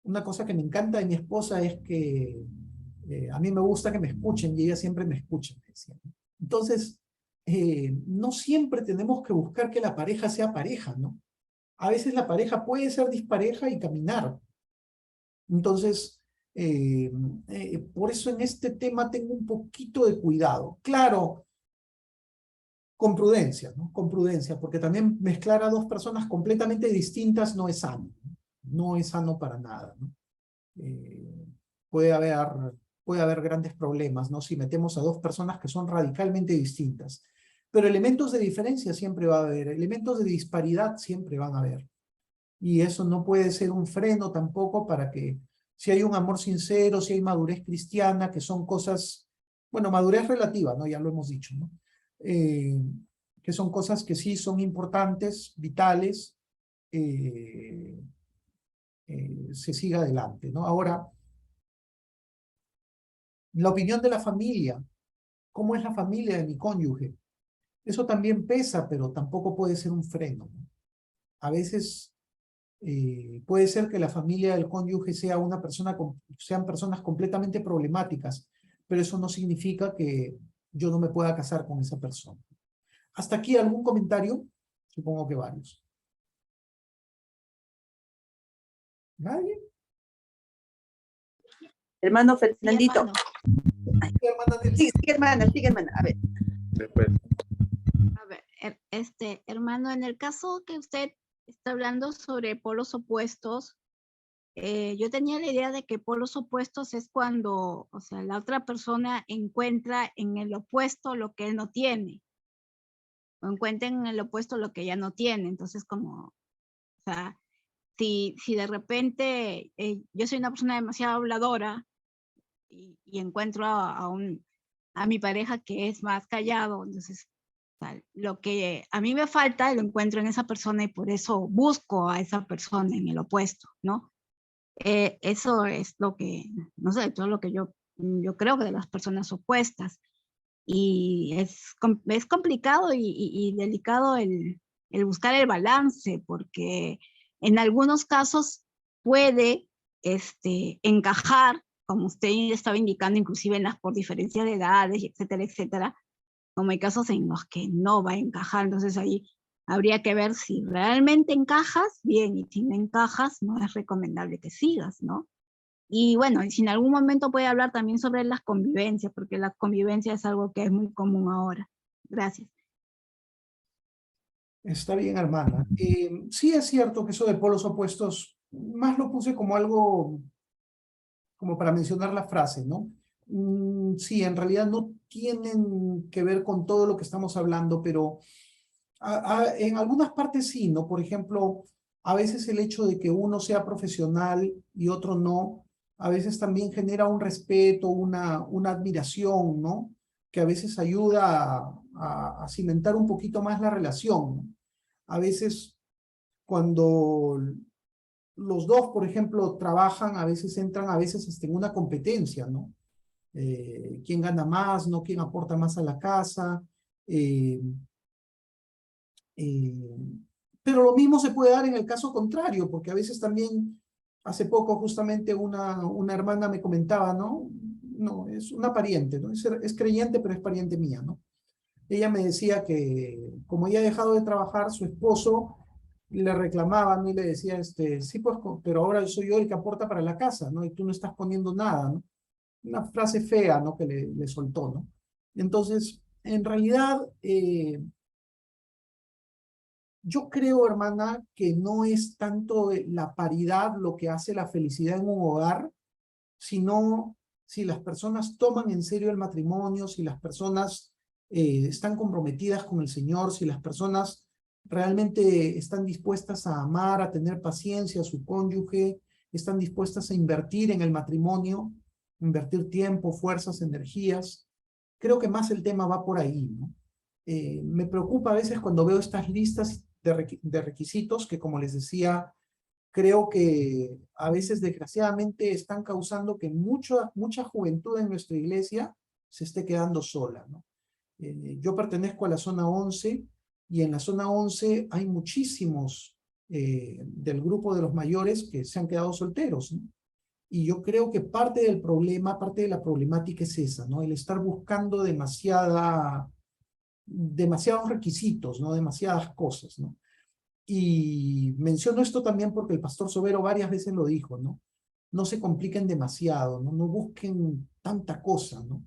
una cosa que me encanta de mi esposa es que a mí me gusta que me escuchen y ella siempre me escucha, me decía, ¿no? Entonces, no siempre tenemos que buscar que la pareja sea pareja, ¿no? A veces la pareja puede ser dispareja y caminar. Entonces, por eso en este tema tengo un poquito de cuidado. Claro, con prudencia, ¿no? Con prudencia, porque también mezclar a dos personas completamente distintas no es sano, ¿no? No es sano para nada, ¿no? Puede haber grandes problemas, ¿no? Si metemos a dos personas que son radicalmente distintas. Pero elementos de diferencia siempre va a haber, elementos de disparidad siempre van a haber. Y eso no puede ser un freno tampoco para que, si hay un amor sincero, si hay madurez cristiana, que son cosas, bueno, madurez relativa, ¿no? Ya lo hemos dicho, ¿no? Que son cosas que sí son importantes, vitales, se siga adelante, ¿no? Ahora, la opinión de la familia, ¿cómo es la familia de mi cónyuge? Eso también pesa, pero tampoco puede ser un freno, ¿no? A veces Puede ser que la familia del cónyuge sea una persona, sean personas completamente problemáticas, pero eso no significa que yo no me pueda casar con esa persona. ¿Hasta aquí algún comentario? Supongo que varios. ¿Nadie? Hermano Fernandito. hermano. Sí, hermana Nelly. Sigue, hermana. A ver. Después. A ver, hermano, en el caso que usted está hablando sobre polos opuestos, yo tenía la idea de que polos opuestos es cuando, o sea, la otra persona encuentra en el opuesto lo que él no tiene, o encuentra en el opuesto lo que ella no tiene. Entonces, como, o sea, si de repente yo soy una persona demasiado habladora y encuentro a mi pareja que es más callado, entonces lo que a mí me falta lo encuentro en esa persona y por eso busco a esa persona en el opuesto, ¿no? Eso es lo que, no sé, todo lo que yo creo que de las personas opuestas. Y es complicado y delicado el buscar el balance, porque en algunos casos puede encajar, como usted estaba indicando, inclusive por diferencia de edades, etcétera, etcétera, como hay casos en los que no va a encajar. Entonces ahí habría que ver si realmente encajas, bien, y si no encajas, no es recomendable que sigas, ¿no? Y bueno, y si en algún momento puede hablar también sobre las convivencias, porque la convivencia es algo que es muy común ahora. Gracias. Está bien, hermana. Sí es cierto que eso de polos opuestos, más lo puse como algo, como para mencionar la frase, ¿no? Sí, en realidad no tienen que ver con todo lo que estamos hablando, pero en algunas partes sí, ¿no? Por ejemplo, a veces el hecho de que uno sea profesional y otro no, a veces también genera un respeto, una admiración, ¿no? Que a veces ayuda a cimentar un poquito más la relación, ¿no? A veces cuando los dos, por ejemplo, trabajan, a veces entran, a veces hasta en una competencia, ¿no? ¿Quién gana más, no? ¿Quién aporta más a la casa? Eh, pero lo mismo se puede dar en el caso contrario, porque a veces también, hace poco justamente una hermana me comentaba, ¿no? No, es una pariente, ¿no? Es creyente, pero es pariente mía, ¿no? Ella me decía que como ella ha dejado de trabajar, su esposo le reclamaba, ¿no? Y le decía, sí, pues, pero ahora soy yo el que aporta para la casa, ¿no? Y tú no estás poniendo nada, ¿no? Una frase fea, ¿no? Que le soltó, ¿no? Entonces, en realidad, yo creo, hermana, que no es tanto la paridad lo que hace la felicidad en un hogar, sino si las personas toman en serio el matrimonio, si las personas están comprometidas con el Señor, si las personas realmente están dispuestas a amar, a tener paciencia a su cónyuge, están dispuestas a invertir en el matrimonio, invertir tiempo, fuerzas, energías. Creo que más el tema va por ahí, ¿no? Me preocupa a veces cuando veo estas listas de requisitos que, como les decía, creo que a veces desgraciadamente están causando que mucha juventud en nuestra iglesia se esté quedando sola, ¿no? Yo pertenezco a la zona 11 y en la zona 11 hay muchísimos del grupo de los mayores que se han quedado solteros, ¿no? Y yo creo que parte del problema, parte de la problemática es esa, ¿no? El estar buscando demasiados requisitos, ¿no? Demasiadas cosas, ¿no? Y menciono esto también porque el pastor Sobero varias veces lo dijo, ¿no? No se compliquen demasiado, ¿no? No busquen tanta cosa, ¿no?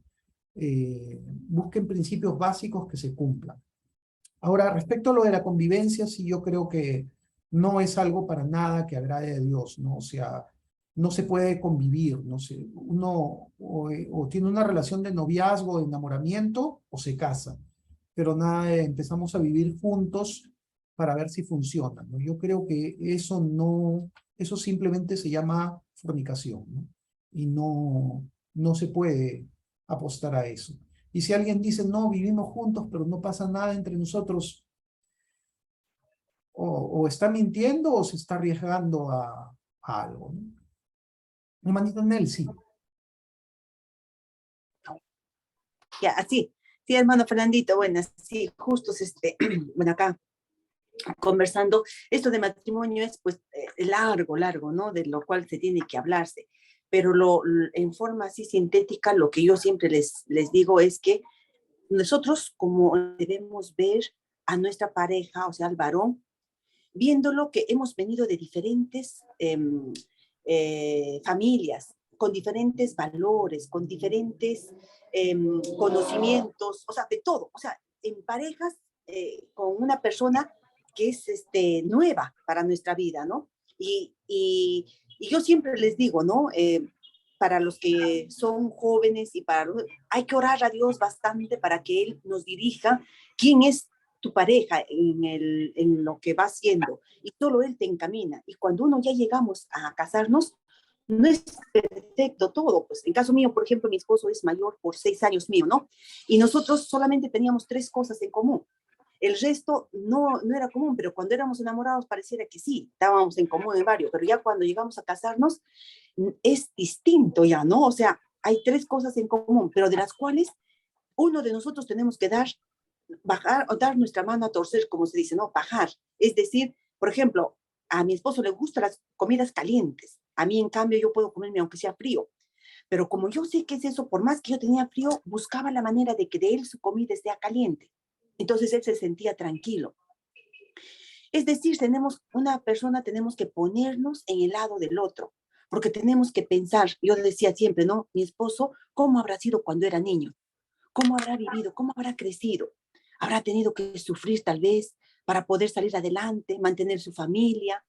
Busquen principios básicos que se cumplan. Ahora, respecto a lo de la convivencia, sí yo creo que no es algo para nada que agrade a Dios, ¿no? O sea, no se puede convivir, no sé, uno o tiene una relación de noviazgo, de enamoramiento, o se casa, pero nada, empezamos a vivir juntos para ver si funciona, ¿no? Yo creo que eso no, eso simplemente se llama fornicación, ¿no? Y no se puede apostar a eso. Y si alguien dice, no, vivimos juntos, pero no pasa nada entre nosotros, o está mintiendo o se está arriesgando a algo, ¿no? Hermanito Nelsi. Ya, así. Sí, hermano Fernandito, bueno, sí, justos, bueno, acá. conversando, esto de matrimonio es pues largo, ¿no? De lo cual se tiene que hablarse. Pero en forma así sintética, lo que yo siempre les digo es que nosotros como debemos ver a nuestra pareja, o sea, al varón, viéndolo que hemos venido de diferentes familias, con diferentes valores, con diferentes conocimientos, o sea, de todo. O sea, en parejas con una persona que es nueva para nuestra vida, ¿no? Y yo siempre les digo, ¿no? Para los que son jóvenes y hay que orar a Dios bastante para que Él nos dirija quién es tu pareja en lo que va haciendo, y solo Él te encamina. Y cuando uno ya llegamos a casarnos, no es perfecto todo. Pues en caso mío, por ejemplo, mi esposo es mayor por 6 años mío, ¿no? Y nosotros solamente teníamos 3 cosas en común. El resto no era común, pero cuando éramos enamorados pareciera que sí, estábamos en común en varios, pero ya cuando llegamos a casarnos es distinto ya, ¿no? O sea, hay 3 cosas en común, pero de las cuales uno de nosotros tenemos que bajar o dar nuestra mano a torcer, como se dice, ¿no? Bajar. Es decir, por ejemplo, a mi esposo le gustan las comidas calientes. A mí, en cambio, yo puedo comerme aunque sea frío. Pero como yo sé que es eso, por más que yo tenía frío, buscaba la manera de que de él su comida esté caliente. Entonces él se sentía tranquilo. Es decir, tenemos que ponernos en el lado del otro, porque tenemos que pensar, yo decía siempre, ¿no? Mi esposo, ¿cómo habrá sido cuando era niño? ¿Cómo habrá vivido? ¿Cómo habrá crecido? ¿Habrá tenido que sufrir tal vez para poder salir adelante, mantener su familia?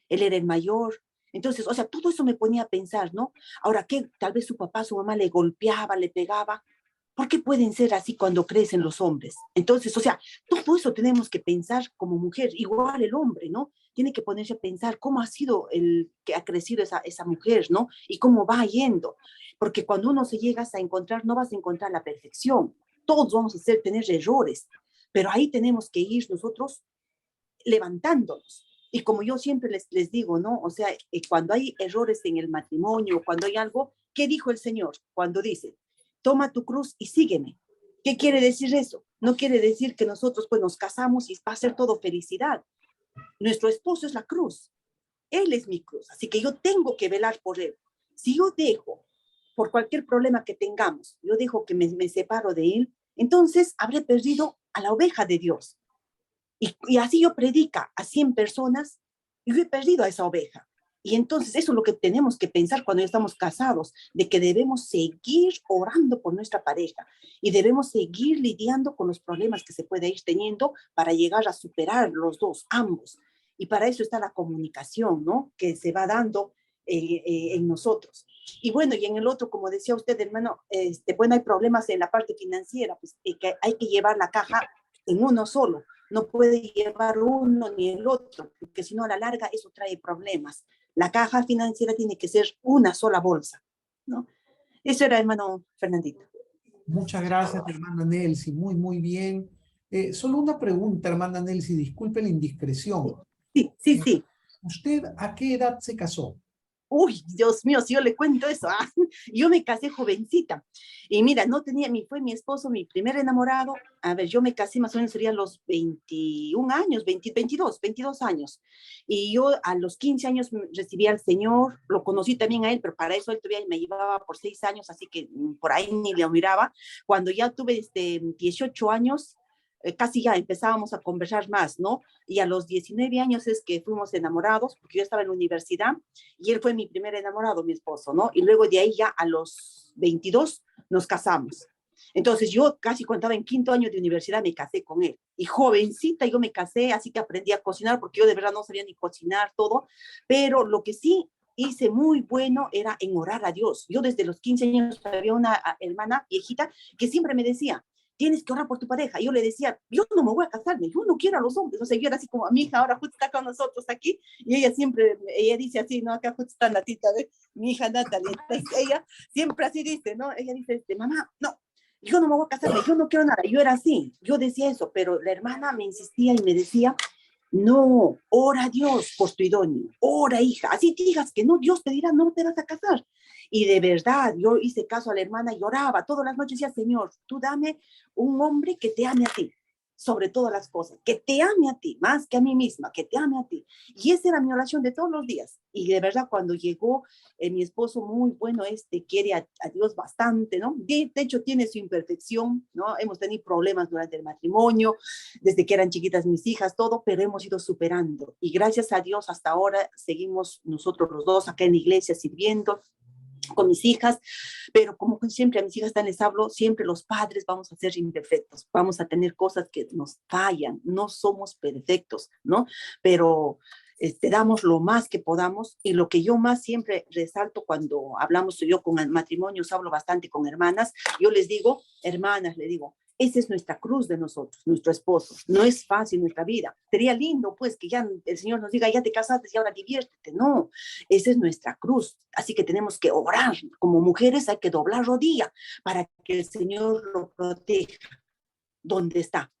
Él era el mayor. Entonces, o sea, todo eso me ponía a pensar, ¿no? Ahora, ¿qué? Tal vez su papá, su mamá le golpeaba, le pegaba. ¿Por qué pueden ser así cuando crecen los hombres? Entonces, o sea, todo eso tenemos que pensar como mujer, igual el hombre, ¿no? Tiene que ponerse a pensar cómo ha sido el que ha crecido esa mujer, ¿no? Y cómo va yendo. Porque cuando uno se llega a encontrar, no vas a encontrar la perfección. Todos vamos a tener errores, pero ahí tenemos que ir nosotros levantándonos. Y como yo siempre les digo, ¿no? O sea, cuando hay errores en el matrimonio, cuando hay algo, ¿qué dijo el Señor cuando dice, toma tu cruz y sígueme? ¿Qué quiere decir eso? No quiere decir que nosotros pues nos casamos y va a ser todo felicidad. Nuestro esposo es la cruz. Él es mi cruz. Así que yo tengo que velar por él. Si yo dejo, por cualquier problema que tengamos, yo dejo que me separo de él, entonces habré perdido a la oveja de Dios. Y así yo predica a 100 personas y yo he perdido a esa oveja. Y entonces eso es lo que tenemos que pensar cuando estamos casados, de que debemos seguir orando por nuestra pareja y debemos seguir lidiando con los problemas que se puede ir teniendo para llegar a superar los dos, ambos. Y para eso está la comunicación, ¿no? Que se va dando en nosotros. Y bueno, y en el otro, como decía usted, hermano, bueno, hay problemas en la parte financiera, pues que hay que llevar la caja en uno solo. No puede llevar uno ni el otro, porque si no a la larga eso trae problemas. La caja financiera tiene que ser una sola bolsa, ¿no? Eso era, hermano Fernandito. Muchas gracias, hermana Nelcy. Muy, muy bien. Solo una pregunta, hermana Nelcy. Disculpe la indiscreción. Sí. ¿Usted a qué edad se casó? Uy, Dios mío, si yo le cuento eso, yo me casé jovencita. Y mira, fue mi esposo, mi primer enamorado. A ver, yo me casé más o menos serían los 21 años, 22 años. Y yo a los 15 años recibí al Señor, lo conocí también a él, pero para eso él todavía me llevaba por 6 años, así que por ahí ni le miraba. Cuando ya tuve 18 años, casi ya empezábamos a conversar más, ¿no? Y a los 19 años es que fuimos enamorados, porque yo estaba en la universidad y él fue mi primer enamorado, mi esposo, ¿no? Y luego de ahí ya a los 22 nos casamos. Entonces yo casi cuando estaba en 5º año de universidad me casé con él. Y jovencita yo me casé, así que aprendí a cocinar, porque yo de verdad no sabía ni cocinar todo, pero lo que sí hice muy bueno era en orar a Dios. Yo desde los 15 años había una hermana viejita que siempre me decía, tienes que orar por tu pareja. Yo le decía, yo no me voy a casarme, yo no quiero a los hombres. O sea, yo era así como, mi hija ahora justo está con nosotros aquí, y ella dice así, ¿no? Acá justo está Natita, ¿ves? Mi hija Natalie. Entonces, ella siempre así dice, ¿no? Ella dice, mamá, no, yo no me voy a casarme, yo no quiero nada. Yo era así, yo decía eso, pero la hermana me insistía y me decía, no, ora a Dios por tu idóneo, ora hija, así digas que no, Dios te dirá, no te vas a casar. Y de verdad, yo hice caso a la hermana y lloraba todas las noches, decía, Señor, tú dame un hombre que te ame a ti. sobre todas las cosas, que te ame a ti, más que a mí misma, que te ame a ti. Y esa era mi oración de todos los días. Y de verdad, cuando llegó mi esposo, muy bueno, quiere a Dios bastante, ¿no? De hecho, tiene su imperfección, ¿no? Hemos tenido problemas durante el matrimonio, desde que eran chiquitas mis hijas, todo, pero hemos ido superando. Y gracias a Dios, hasta ahora seguimos nosotros los dos acá en la iglesia sirviendo con mis hijas, pero como siempre a mis hijas les hablo, siempre los padres vamos a ser imperfectos, vamos a tener cosas que nos fallan, no somos perfectos, ¿no? Pero damos lo más que podamos, y lo que yo más siempre resalto cuando hablamos yo con matrimonios, hablo bastante con hermanas, yo les digo, hermanas, le digo, esa es nuestra cruz de nosotros, nuestro esposo. No es fácil nuestra vida. Sería lindo, pues, que ya el Señor nos diga, ya te casaste y ahora diviértete. No, esa es nuestra cruz. Así que tenemos que orar. Como mujeres hay que doblar rodilla para que el Señor lo proteja donde está.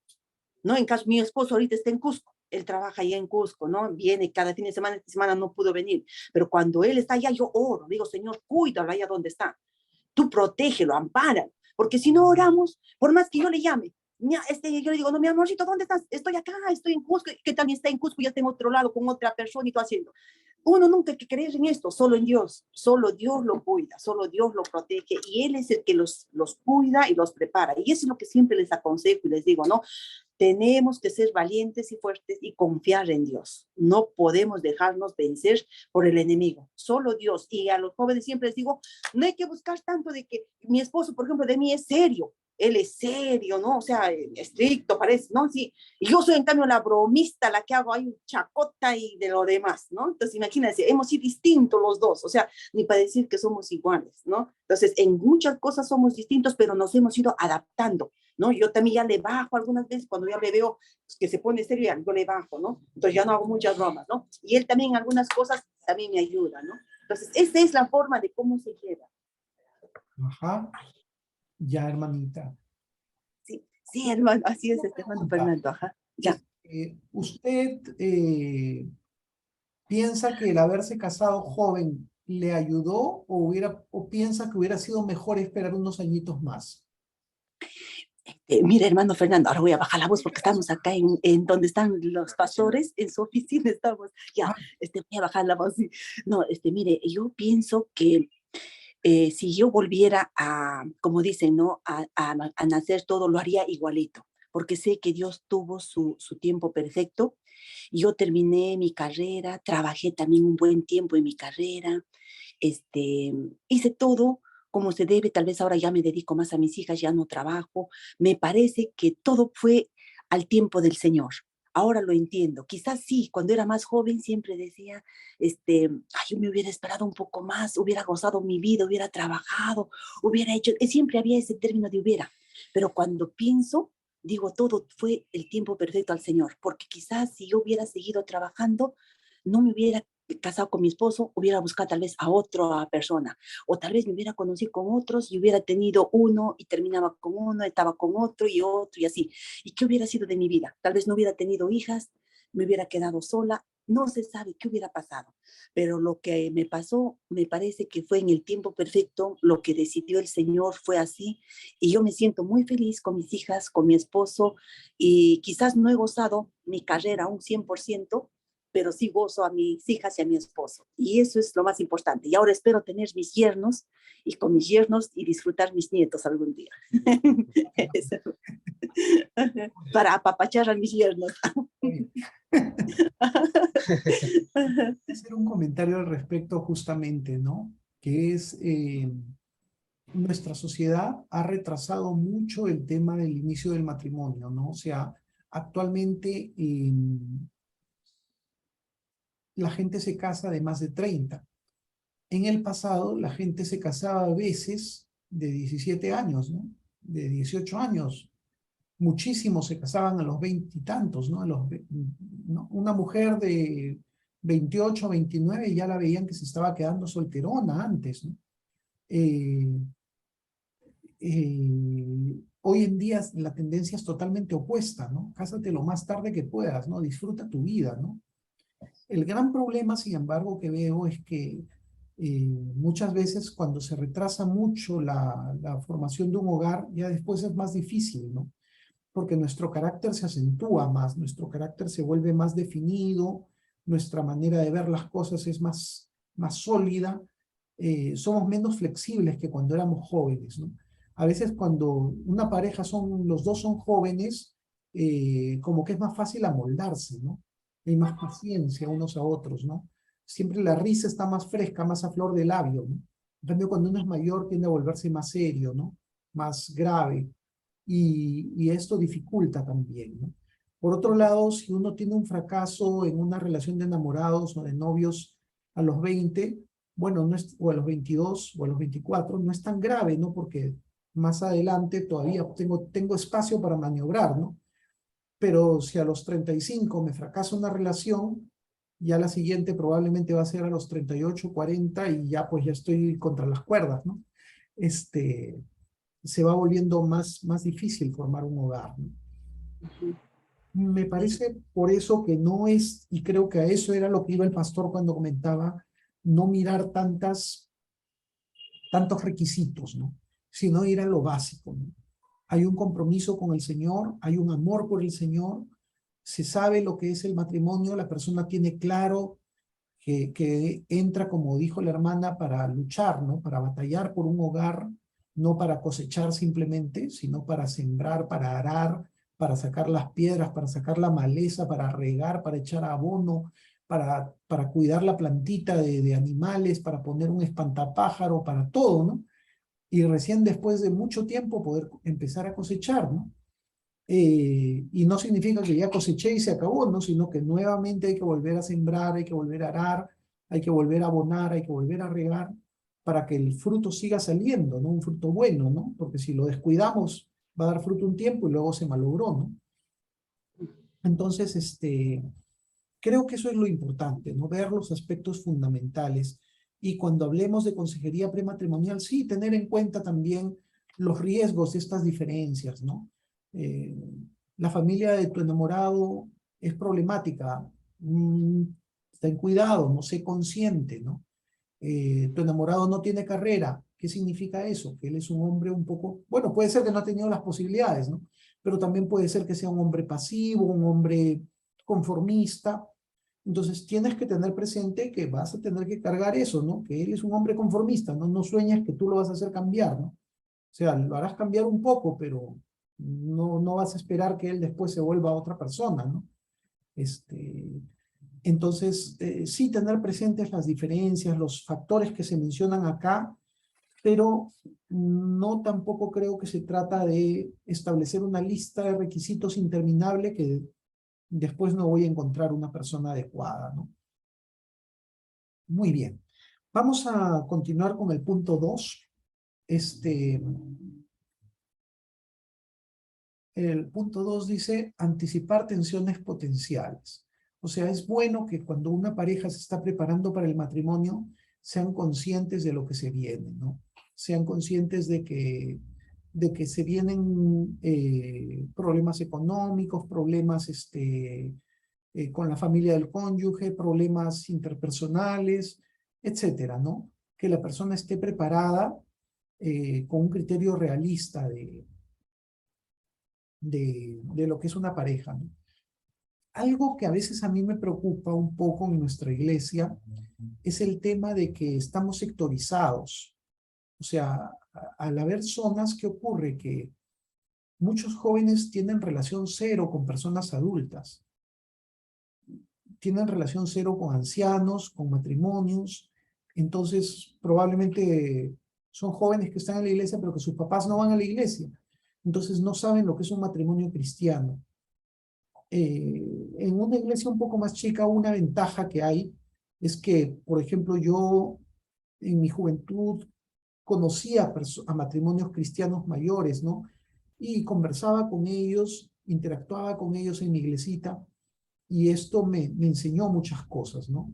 ¿No? En caso, mi esposo ahorita está en Cusco. Él trabaja allá en Cusco, ¿no? Viene cada fin de semana, esta semana no pudo venir. Pero cuando él está allá, yo oro. Digo, Señor, cuídalo allá donde está. Tú protégelo, ampáralo. Porque si no oramos, por más que yo le llame, yo le digo, no, mi amorcito, ¿dónde estás? Estoy acá, estoy en Cusco. ¿Qué tal está en Cusco? Ya estoy en otro lado con otra persona y todo haciendo. Uno nunca hay que creer en esto, solo en Dios. Solo Dios lo cuida, solo Dios lo protege, y Él es el que los cuida y los prepara. Y eso es lo que siempre les aconsejo y les digo, ¿no? Tenemos que ser valientes y fuertes y confiar en Dios. No podemos dejarnos vencer por el enemigo. Solo Dios. Y a los jóvenes siempre les digo, no hay que buscar tanto de que mi esposo, por ejemplo, de mí es serio. Él es serio, ¿no? O sea, estricto parece, ¿no? Sí. Y yo soy, en cambio, la bromista, la que hago ahí chacota y de lo demás, ¿no? Entonces, imagínense, hemos sido distintos los dos, o sea, ni para decir que somos iguales, ¿no? Entonces, en muchas cosas somos distintos, pero nos hemos ido adaptando, ¿no? Yo también ya le bajo algunas veces, cuando ya le veo que se pone serio, yo le bajo, ¿no? Entonces, ya no hago muchas bromas, ¿no? Y él también en algunas cosas también me ayuda, ¿no? Entonces, esa es la forma de cómo se lleva. Ajá. Ya, hermanita. Sí, hermano, así es, hermano Fernando, ajá. Ya. ¿Usted piensa que el haberse casado joven le ayudó, o piensa que hubiera sido mejor esperar unos añitos más? Mira, hermano Fernando, ahora voy a bajar la voz porque estamos acá en donde están los pastores, en su oficina estamos. Ya, voy a bajar la voz. Sí. No, mire, yo pienso que si yo volviera a, como dicen, ¿no? A nacer todo, lo haría igualito, porque sé que Dios tuvo su tiempo perfecto. Yo terminé mi carrera, trabajé también un buen tiempo en mi carrera, hice todo como se debe. Tal vez ahora ya me dedico más a mis hijas, ya no trabajo. Me parece que todo fue al tiempo del Señor. Ahora lo entiendo. Quizás sí, cuando era más joven siempre decía, yo me hubiera esperado un poco más, hubiera gozado mi vida, hubiera trabajado, hubiera hecho, siempre había ese término de hubiera. Pero cuando pienso, digo, todo fue el tiempo perfecto al Señor, porque quizás si yo hubiera seguido trabajando, no me hubiera casado con mi esposo, hubiera buscado tal vez a otra persona, o tal vez me hubiera conocido con otros y hubiera tenido uno y terminaba con uno, estaba con otro y así. ¿Y qué hubiera sido de mi vida? Tal vez no hubiera tenido hijas, me hubiera quedado sola, no se sabe qué hubiera pasado, pero lo que me pasó me parece que fue en el tiempo perfecto, lo que decidió el Señor fue así, y yo me siento muy feliz con mis hijas, con mi esposo, y quizás no he gozado mi carrera un 100%, pero sí gozo a mis hijas y a mi esposo. Y eso es lo más importante. Y ahora espero tener mis yernos, y con mis yernos y disfrutar mis nietos algún día. Para apapachar a mis yernos. Hacer un comentario al respecto justamente, ¿no? Que es, nuestra sociedad ha retrasado mucho el tema del inicio del matrimonio, ¿no? O sea, actualmente la gente se casa de más de 30. En el pasado, la gente se casaba a veces de 17 años, ¿no? De 18 años. Muchísimos se casaban a los 20 y tantos, ¿no? ¿no? Una mujer de 28, 29 ya la veían que se estaba quedando solterona antes, ¿no? Hoy en día la tendencia es totalmente opuesta, ¿no? Cásate lo más tarde que puedas, ¿no? Disfruta tu vida, ¿no? El gran problema, sin embargo, que veo es que muchas veces cuando se retrasa mucho la formación de un hogar, ya después es más difícil, ¿no? porque nuestro carácter se acentúa más, nuestro carácter se vuelve más definido, nuestra manera de ver las cosas es más sólida, somos menos flexibles que cuando éramos jóvenes, ¿no? A veces cuando una pareja los dos son jóvenes, como que es más fácil amoldarse, ¿no? Hay más paciencia unos a otros, ¿no? Siempre la risa está más fresca, más a flor de labio, ¿no? En cambio, cuando uno es mayor tiende a volverse más serio, ¿no? Más grave. Y esto dificulta también, ¿no? Por otro lado, si uno tiene un fracaso en una relación de enamorados o de novios a los 20, bueno, o a los 22 o a los 24, no es tan grave, ¿no? Porque más adelante todavía tengo espacio para maniobrar, ¿no? Pero si a los 35 me fracasa una relación, ya la siguiente probablemente va a ser a los 38, 40 y ya pues ya estoy contra las cuerdas, ¿no? Se va volviendo más difícil formar un hogar, ¿no? Me parece por eso que no es, y creo que a eso era lo que iba el pastor cuando comentaba, no mirar tantos requisitos, ¿no? Sino ir a lo básico, ¿no? Hay un compromiso con el Señor, hay un amor por el Señor, se sabe lo que es el matrimonio, la persona tiene claro que entra, como dijo la hermana, para luchar, ¿no? Para batallar por un hogar, no para cosechar simplemente, sino para sembrar, para arar, para sacar las piedras, para sacar la maleza, para regar, para echar abono, para cuidar la plantita de animales, para poner un espantapájaro, para todo, ¿no? Y recién después de mucho tiempo poder empezar a cosechar, ¿no? Y no significa que ya coseché y se acabó, ¿no? Sino que nuevamente hay que volver a sembrar, hay que volver a arar, hay que volver a abonar, hay que volver a regar para que el fruto siga saliendo, ¿no? Un fruto bueno, ¿no? Porque si lo descuidamos va a dar fruto un tiempo y luego se malogró, ¿no? Entonces, creo que eso es lo importante, ¿no? Ver los aspectos fundamentales. Y cuando hablemos de consejería prematrimonial, sí, tener en cuenta también los riesgos de estas diferencias, ¿no? La familia de tu enamorado es problemática. Ten cuidado, no sé consciente, ¿no? Tu enamorado no tiene carrera. ¿Qué significa eso? Que él es un hombre un poco, bueno, puede ser que no ha tenido las posibilidades, ¿no? Pero también puede ser que sea un hombre pasivo, un hombre conformista. Entonces tienes que tener presente que vas a tener que cargar eso, ¿no? Que él es un hombre conformista, ¿no? No sueñas que tú lo vas a hacer cambiar, ¿no? O sea, lo harás cambiar un poco, pero no vas a esperar que él después se vuelva otra persona, ¿no? Entonces, sí tener presentes las diferencias, los factores que se mencionan acá, pero no tampoco creo que se trata de establecer una lista de requisitos interminable que después no voy a encontrar una persona adecuada, ¿no? Muy bien. Vamos a continuar con el punto 2. El punto 2 dice anticipar tensiones potenciales. O sea, es bueno que cuando una pareja se está preparando para el matrimonio, sean conscientes de lo que se viene, ¿no? Sean conscientes de que se vienen problemas económicos, problemas con la familia del cónyuge, problemas interpersonales, etcétera, ¿no? Que la persona esté preparada con un criterio realista de lo que es una pareja, ¿no? Algo que a veces a mí me preocupa un poco en nuestra iglesia es el tema de que estamos sectorizados. O sea, al haber zonas, ¿qué ocurre? Que muchos jóvenes tienen relación cero con personas adultas. Tienen relación cero con ancianos, con matrimonios. Entonces, probablemente son jóvenes que están en la iglesia, pero que sus papás no van a la iglesia. Entonces, no saben lo que es un matrimonio cristiano. En una iglesia un poco más chica, una ventaja que hay es que, por ejemplo, yo en mi juventud conocía a matrimonios cristianos mayores, ¿no? Y conversaba con ellos, interactuaba con ellos en mi iglesita, y esto me enseñó muchas cosas, ¿no?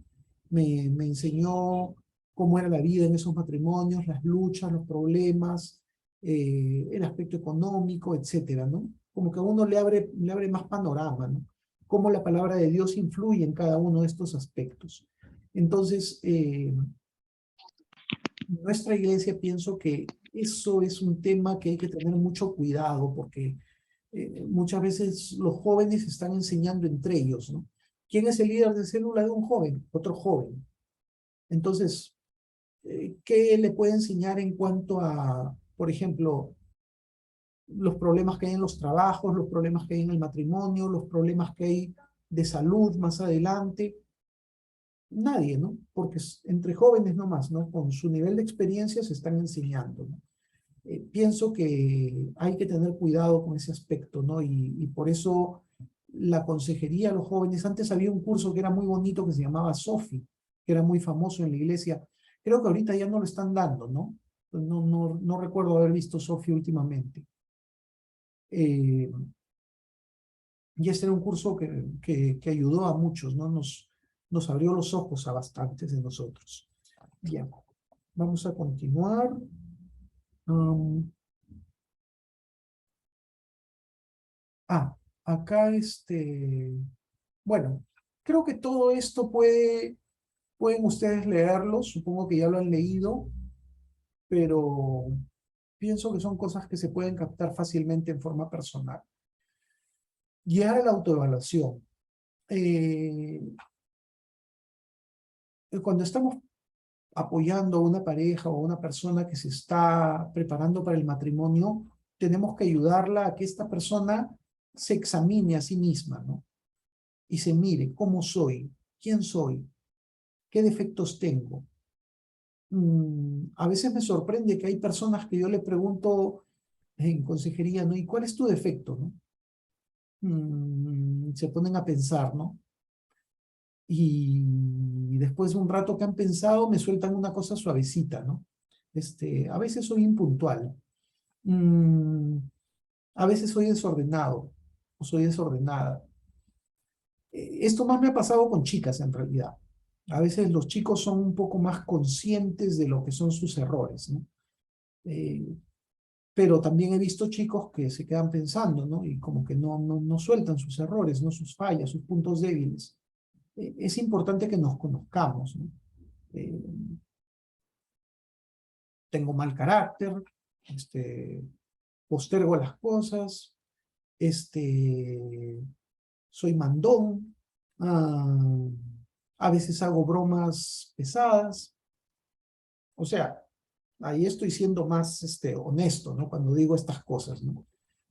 Me enseñó cómo era la vida en esos matrimonios, las luchas, los problemas, el aspecto económico, etcétera, ¿no? Como que a uno le abre más panorama, ¿no? Cómo la palabra de Dios influye en cada uno de estos aspectos. Entonces, nuestra iglesia pienso que eso es un tema que hay que tener mucho cuidado porque muchas veces los jóvenes están enseñando entre ellos, ¿no? ¿Quién es el líder de célula de un joven? Otro joven. Entonces, ¿qué le puede enseñar en cuanto a, por ejemplo, los problemas que hay en los trabajos, los problemas que hay en el matrimonio, los problemas que hay de salud más adelante? Nadie, ¿no? Porque entre jóvenes nomás, ¿no? Con su nivel de experiencia se están enseñando, ¿no? Pienso que hay que tener cuidado con ese aspecto, ¿no? Y por eso la consejería a los jóvenes, antes había un curso que era muy bonito que se llamaba SOFI, que era muy famoso en la iglesia. Creo que ahorita ya no lo están dando, ¿no? No recuerdo haber visto SOFI últimamente. Y este era un curso que ayudó a muchos, ¿no? Nos abrió los ojos a bastantes de nosotros. Bien, vamos a continuar. Acá bueno, creo que todo esto pueden ustedes leerlo, supongo que ya lo han leído, pero pienso que son cosas que se pueden captar fácilmente en forma personal. Llegar a la autoevaluación. Cuando estamos apoyando a una pareja o a una persona que se está preparando para el matrimonio, tenemos que ayudarla a que esta persona se examine a sí misma, ¿no? Y se mire cómo soy, quién soy, qué defectos tengo. A veces me sorprende que hay personas que yo le pregunto en consejería, ¿no? ¿Y cuál es tu defecto, no? Se ponen a pensar, ¿no? Y después de un rato que han pensado, me sueltan una cosa suavecita, ¿no? A veces soy impuntual. A veces soy desordenado o soy desordenada. Esto más me ha pasado con chicas, en realidad. A veces los chicos son un poco más conscientes de lo que son sus errores, ¿no? Pero también he visto chicos que se quedan pensando, ¿no? Y como que no sueltan sus errores, ¿no? Sus fallas, sus puntos débiles. Es importante que nos conozcamos, ¿no? Tengo mal carácter, postergo las cosas, soy mandón, a veces hago bromas pesadas. O sea, ahí estoy siendo más honesto, ¿no? Cuando digo estas cosas, ¿no?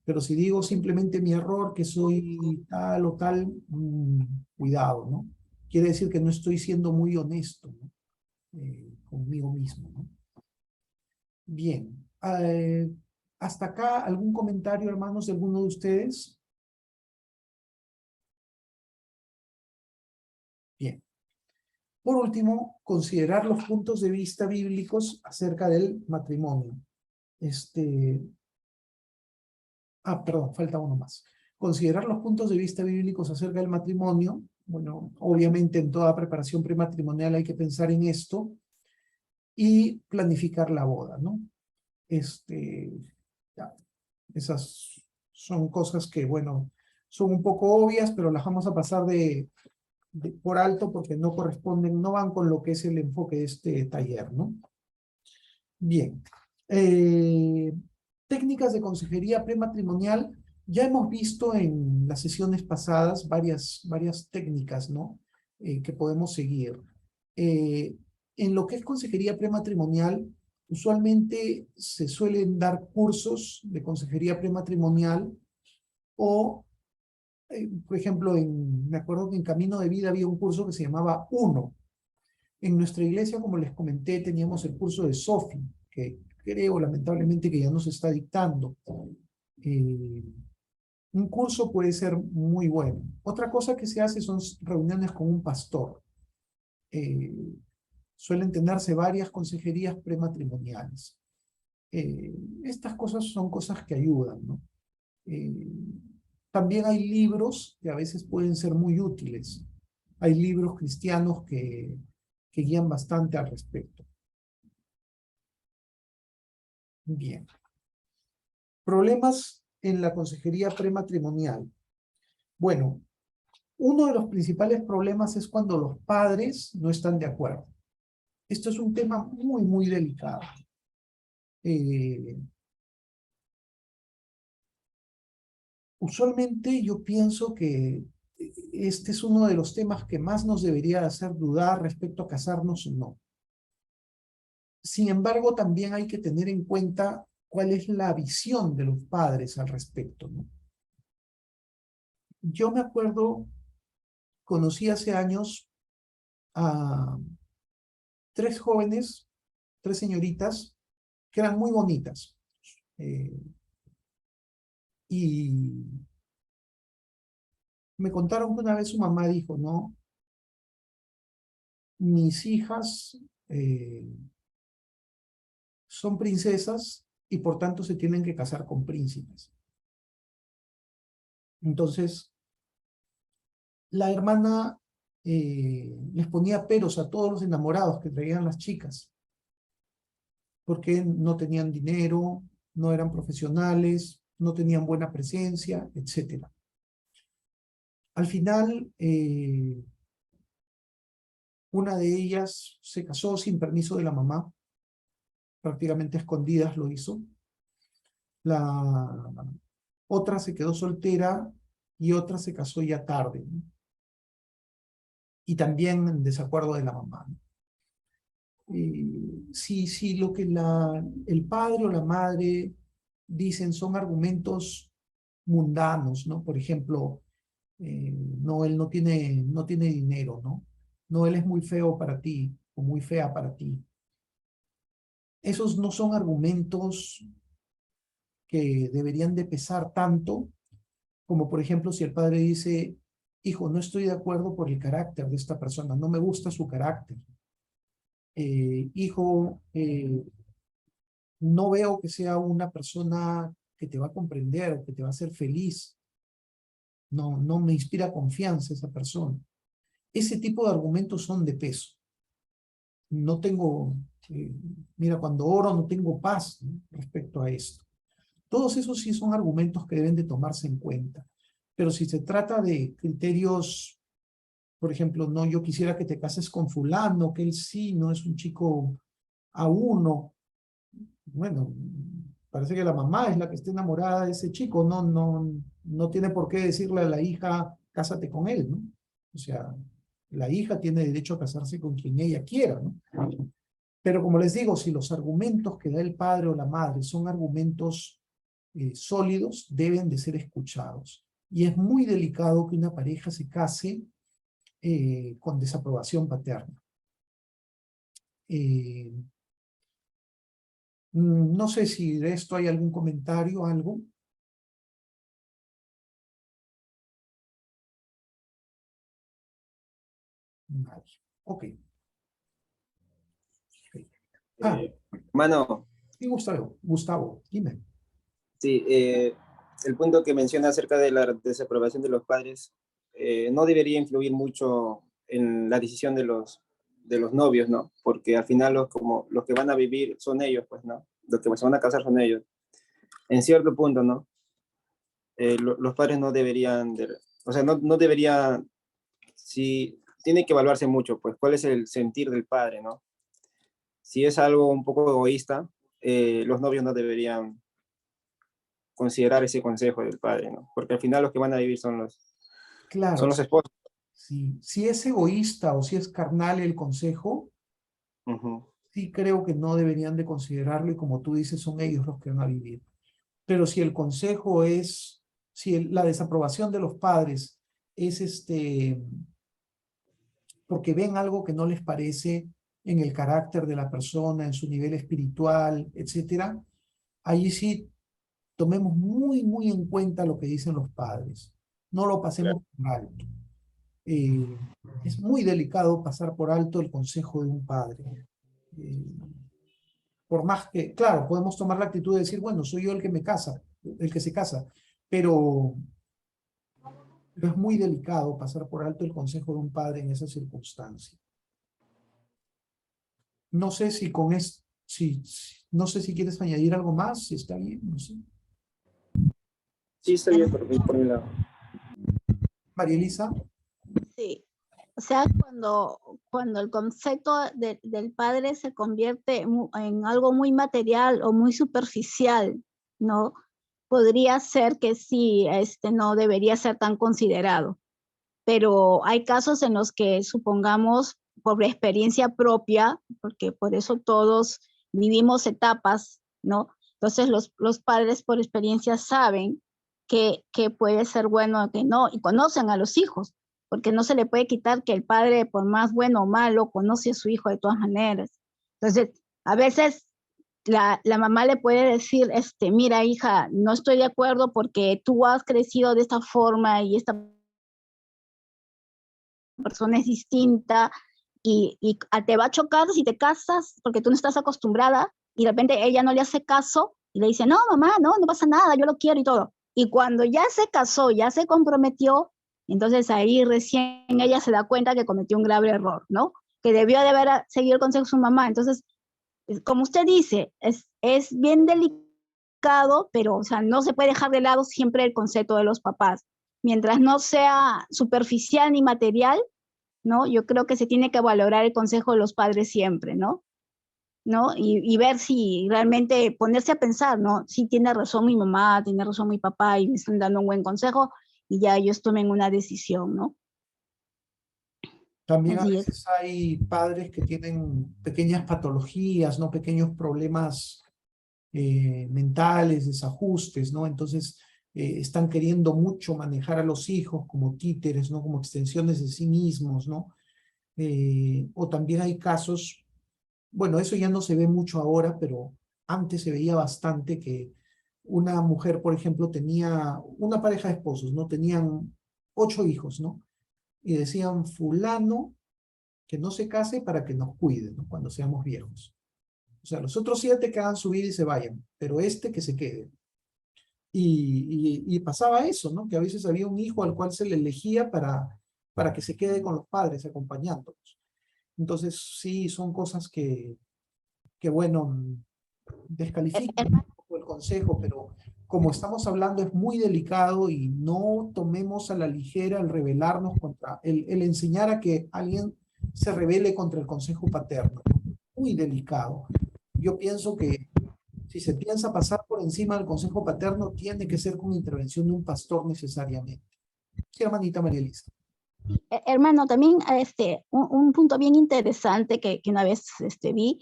Pero si digo simplemente mi error, que soy tal o tal, cuidado, ¿no? Quiere decir que no estoy siendo muy honesto, ¿no? Conmigo mismo, ¿no? Bien. ¿Hasta acá algún comentario, hermanos, de alguno de ustedes? Bien. Por último, considerar los puntos de vista bíblicos acerca del matrimonio. Perdón, falta uno más. Considerar los puntos de vista bíblicos acerca del matrimonio. Bueno, obviamente en toda preparación prematrimonial hay que pensar en esto y planificar la boda, ¿no? Ya, esas son cosas que, bueno, son un poco obvias, pero las vamos a pasar por alto porque no corresponden, no van con lo que es el enfoque de este taller, ¿no? Bien. Técnicas de consejería prematrimonial. Ya hemos visto en las sesiones pasadas varias técnicas, ¿no? Que podemos seguir. En lo que es consejería prematrimonial, usualmente se suelen dar cursos de consejería prematrimonial o, por ejemplo, me acuerdo que en Camino de Vida había un curso que se llamaba Uno. En nuestra iglesia, como les comenté, teníamos el curso de SOFI, que creo lamentablemente que ya no se está dictando. Un curso puede ser muy bueno. Otra cosa que se hace son reuniones con un pastor. Suelen tenerse varias consejerías prematrimoniales. Estas cosas son cosas que ayudan, ¿no? También hay libros que a veces pueden ser muy útiles. Hay libros cristianos que guían bastante al respecto. Bien. Problemas en la consejería prematrimonial. Bueno, uno de los principales problemas es cuando los padres no están de acuerdo. Esto es un tema muy, muy delicado. Usualmente yo pienso que este es uno de los temas que más nos debería hacer dudar respecto a casarnos o no. Sin embargo, también hay que tener en cuenta cuál es la visión de los padres al respecto, ¿no? Yo me acuerdo, conocí hace años a 3 jóvenes, 3 señoritas, que eran muy bonitas. Y me contaron que una vez su mamá dijo, no, mis hijas son princesas y por tanto se tienen que casar con príncipes. Entonces, la hermana les ponía peros a todos los enamorados que traían las chicas, porque no tenían dinero, no eran profesionales, no tenían buena presencia, etc. Al final, una de ellas se casó sin permiso de la mamá, prácticamente a escondidas lo hizo. La otra se quedó soltera y otra se casó ya tarde, ¿no? Y también en desacuerdo de la mamá, ¿no? Si lo que el padre o la madre dicen son argumentos mundanos, ¿no? Por ejemplo, no, él no tiene dinero, ¿no? No, él es muy feo para ti o muy fea para ti. Esos no son argumentos que deberían de pesar tanto como, por ejemplo, si el padre dice, hijo, no estoy de acuerdo por el carácter de esta persona, no me gusta su carácter. Hijo, no veo que sea una persona que te va a comprender o que te va a hacer feliz. No me inspira confianza esa persona. Ese tipo de argumentos son de peso. No tengo, mira, cuando oro no tengo paz, ¿no?, respecto a esto. Todos esos sí son argumentos que deben de tomarse en cuenta. Pero si se trata de criterios, por ejemplo, no, yo quisiera que te cases con fulano, que él sí, no es un chico a uno. Bueno, parece que la mamá es la que está enamorada de ese chico, no tiene por qué decirle a la hija, cásate con él, ¿no? O sea, la hija tiene derecho a casarse con quien ella quiera, ¿no? Pero como les digo, si los argumentos que da el padre o la madre son argumentos sólidos, deben de ser escuchados. Y es muy delicado que una pareja se case con desaprobación paterna. No sé si de esto hay algún comentario, algo. Nadie. Ok. Hermano, Sí, Gustavo, dime. sí, el punto que menciona acerca de la desaprobación de los padres no debería influir mucho en la decisión de los novios, ¿no? Porque al final los que van a vivir son ellos, pues, ¿no? Los que se van a casar son ellos. En cierto punto, ¿no? Los padres no deberían, o sea, no deberían, si tiene que evaluarse mucho, pues, cuál es el sentir del padre, ¿no? Si es algo un poco egoísta, los novios no deberían considerar ese consejo del padre, ¿no? Porque al final los que van a vivir son Claro, los esposos. si es egoísta o si es carnal el consejo, sí creo que no deberían de considerarlo y como tú dices, son ellos los que van a vivir. Pero si el consejo es, si la desaprobación de los padres es porque ven algo que no les parece en el carácter de la persona, en su nivel espiritual, etcétera, ahí sí tomemos muy, muy en cuenta lo que dicen los padres. No lo pasemos por alto. Es muy delicado pasar por alto el consejo de un padre. Por más que, claro, podemos tomar la actitud de decir, bueno, soy yo el que se casa, pero es muy delicado pasar por alto el consejo de un padre en esa circunstancia. No sé si con esto, no sé si quieres añadir algo más, si está bien, no sé. Sí, está bien por mi lado. María Elisa. Sí, o sea, cuando el concepto del padre se convierte en algo muy material o muy superficial, ¿no? podría ser que sí, no debería ser tan considerado. Pero hay casos en los que, supongamos, por experiencia propia, porque por eso todos vivimos etapas, ¿no? Entonces los padres por experiencia saben que puede ser bueno, que no, y conocen a los hijos, porque no se le puede quitar que el padre, por más bueno o malo, conoce a su hijo de todas maneras. Entonces, a veces la mamá le puede decir, mira, hija, no estoy de acuerdo porque tú has crecido de esta forma y esta persona es distinta y te va a chocar si te casas porque tú no estás acostumbrada y de repente ella no le hace caso y le dice, no, mamá, no pasa nada, yo lo quiero y todo. Y cuando ya se casó, ya se comprometió, entonces ahí recién ella se da cuenta que cometió un grave error, ¿no? Que debió de haber seguido el consejo de su mamá. Entonces, como usted dice, es bien delicado, pero o sea, no se puede dejar de lado siempre el concepto de los papás. Mientras no sea superficial ni material, ¿no? Yo creo que se tiene que valorar el consejo de los padres siempre, ¿no? Y ver si realmente ponerse a pensar, ¿no? Si tiene razón mi mamá, tiene razón mi papá y me están dando un buen consejo y ya ellos tomen una decisión, ¿no? También a Así es. veces hay padres que tienen pequeñas patologías, ¿no? Pequeños problemas mentales, desajustes, ¿no? Entonces están queriendo mucho manejar a los hijos como títeres, ¿no? Como extensiones de sí mismos, ¿no? O también hay casos, bueno, eso ya no se ve mucho ahora, pero antes se veía bastante que una mujer, por ejemplo, tenía una pareja de esposos, ¿no? Tenían 8 hijos, ¿no? Y decían, fulano, que no se case para que nos cuide, ¿no? Cuando seamos viejos. O sea, los otros 7 que hagan su vida y se vayan, pero este que se quede. Y pasaba eso, ¿no? Que a veces había un hijo al cual se le elegía para que se quede con los padres acompañándolos. Entonces, sí, son cosas que bueno, descalifican un poco el consejo, pero como estamos hablando es muy delicado y no tomemos a la ligera el rebelarnos contra, el enseñar a que alguien se rebele contra el consejo paterno. Muy delicado. Yo pienso que si se piensa pasar por encima del consejo paterno, tiene que ser con intervención de un pastor necesariamente. Sí, hermanita María Elisa. Hermano, también un punto bien interesante que una vez vi,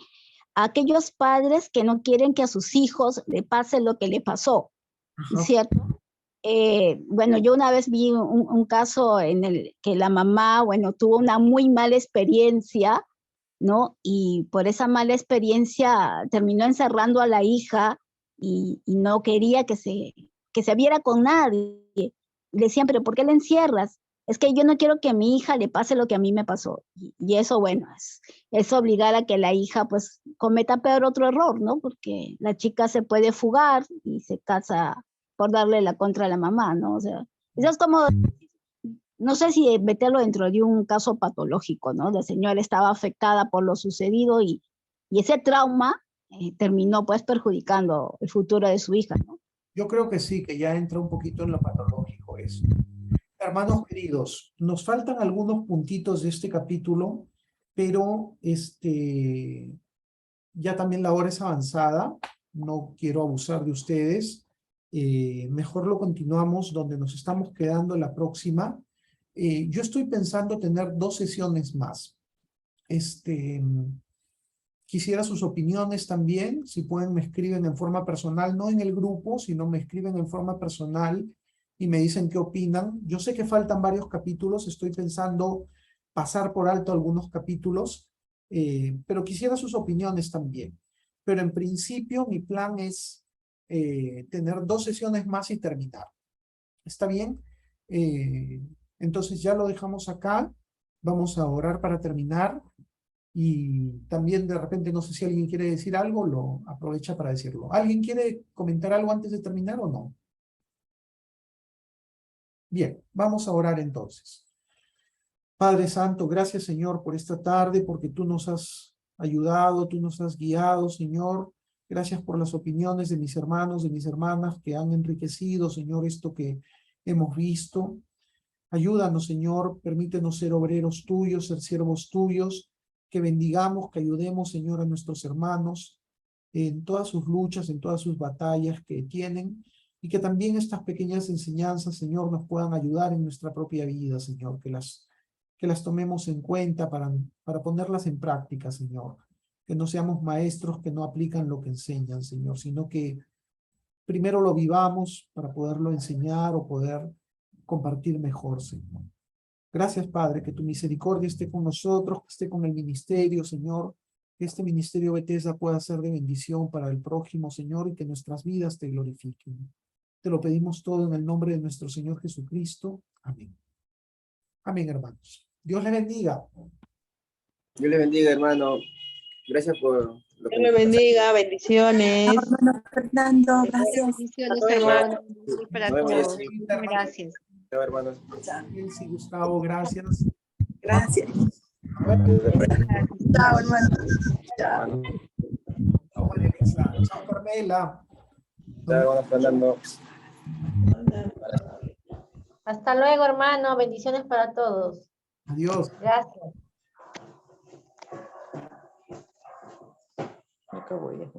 aquellos padres que no quieren que a sus hijos le pase lo que le pasó, Ajá. ¿cierto? Bueno, yo una vez vi un caso en el que la mamá, bueno, tuvo una muy mala experiencia, ¿no? Y por esa mala experiencia terminó encerrando a la hija y no quería que se viera con nadie. Y le decían, pero ¿por qué la encierras? Es que yo no quiero que a mi hija le pase lo que a mí me pasó. Y eso, bueno, es obligar a que la hija pues cometa peor otro error, ¿no? Porque la chica se puede fugar y se casa por darle la contra a la mamá, ¿no? O sea, eso es como, no sé si meterlo dentro de un caso patológico, ¿no? La señora estaba afectada por lo sucedido y ese trauma terminó pues perjudicando el futuro de su hija, ¿no? Yo creo que sí, que ya entra un poquito en lo patológico eso. Hermanos queridos, nos faltan algunos puntitos de este capítulo, pero ya también la hora es avanzada, no quiero abusar de ustedes. Mejor lo continuamos donde nos estamos quedando la próxima. Yo estoy pensando tener 2 sesiones más. Quisiera sus opiniones también, si pueden me escriben en forma personal, no en el grupo, sino me escriben en forma personal y me dicen qué opinan. Yo sé que faltan varios capítulos, estoy pensando pasar por alto algunos capítulos, pero quisiera sus opiniones también. Pero en principio mi plan es tener 2 sesiones más y terminar. ¿Está bien? Entonces ya lo dejamos acá. Vamos a orar para terminar. Y también de repente, no sé si alguien quiere decir algo, lo aprovecha para decirlo. ¿Alguien quiere comentar algo antes de terminar o no? Bien, vamos a orar entonces. Padre Santo, gracias Señor por esta tarde, porque tú nos has ayudado, tú nos has guiado, Señor. Gracias por las opiniones de mis hermanos, de mis hermanas que han enriquecido, Señor, esto que hemos visto. Ayúdanos, Señor, permítenos ser obreros tuyos, ser siervos tuyos, que bendigamos, que ayudemos, Señor, a nuestros hermanos en todas sus luchas, en todas sus batallas que tienen, Y que también estas pequeñas enseñanzas, Señor, nos puedan ayudar en nuestra propia vida, Señor, que las tomemos en cuenta para ponerlas en práctica, Señor. Que no seamos maestros que no aplican lo que enseñan, Señor, sino que primero lo vivamos para poderlo enseñar o poder compartir mejor, Señor. Gracias, Padre, que tu misericordia esté con nosotros, que esté con el ministerio, Señor, que este ministerio Bethesda pueda ser de bendición para el prójimo, Señor, y que nuestras vidas te glorifiquen. Te lo pedimos todo en el nombre de nuestro Señor Jesucristo. Amén. Amén, hermanos. Dios les bendiga. Dios le bendiga, hermano. Gracias por lo que Dios le bendiga, bendiciones. Hermano Fernando, gracias. Bendiciones, Hasta luego. hermano. Para Nos vemos, todos. Jessy. Muchas gracias. Chao, hermanos. Sí, Gustavo, gracias. Gracias. Gracias. Chao, hermano. Chao. Hermano. Chao, María Elisa. Chao, Carmela. Chao, hermano Fernando. Hasta luego, hermano. Bendiciones para todos. Adiós. Gracias. Acabó ya.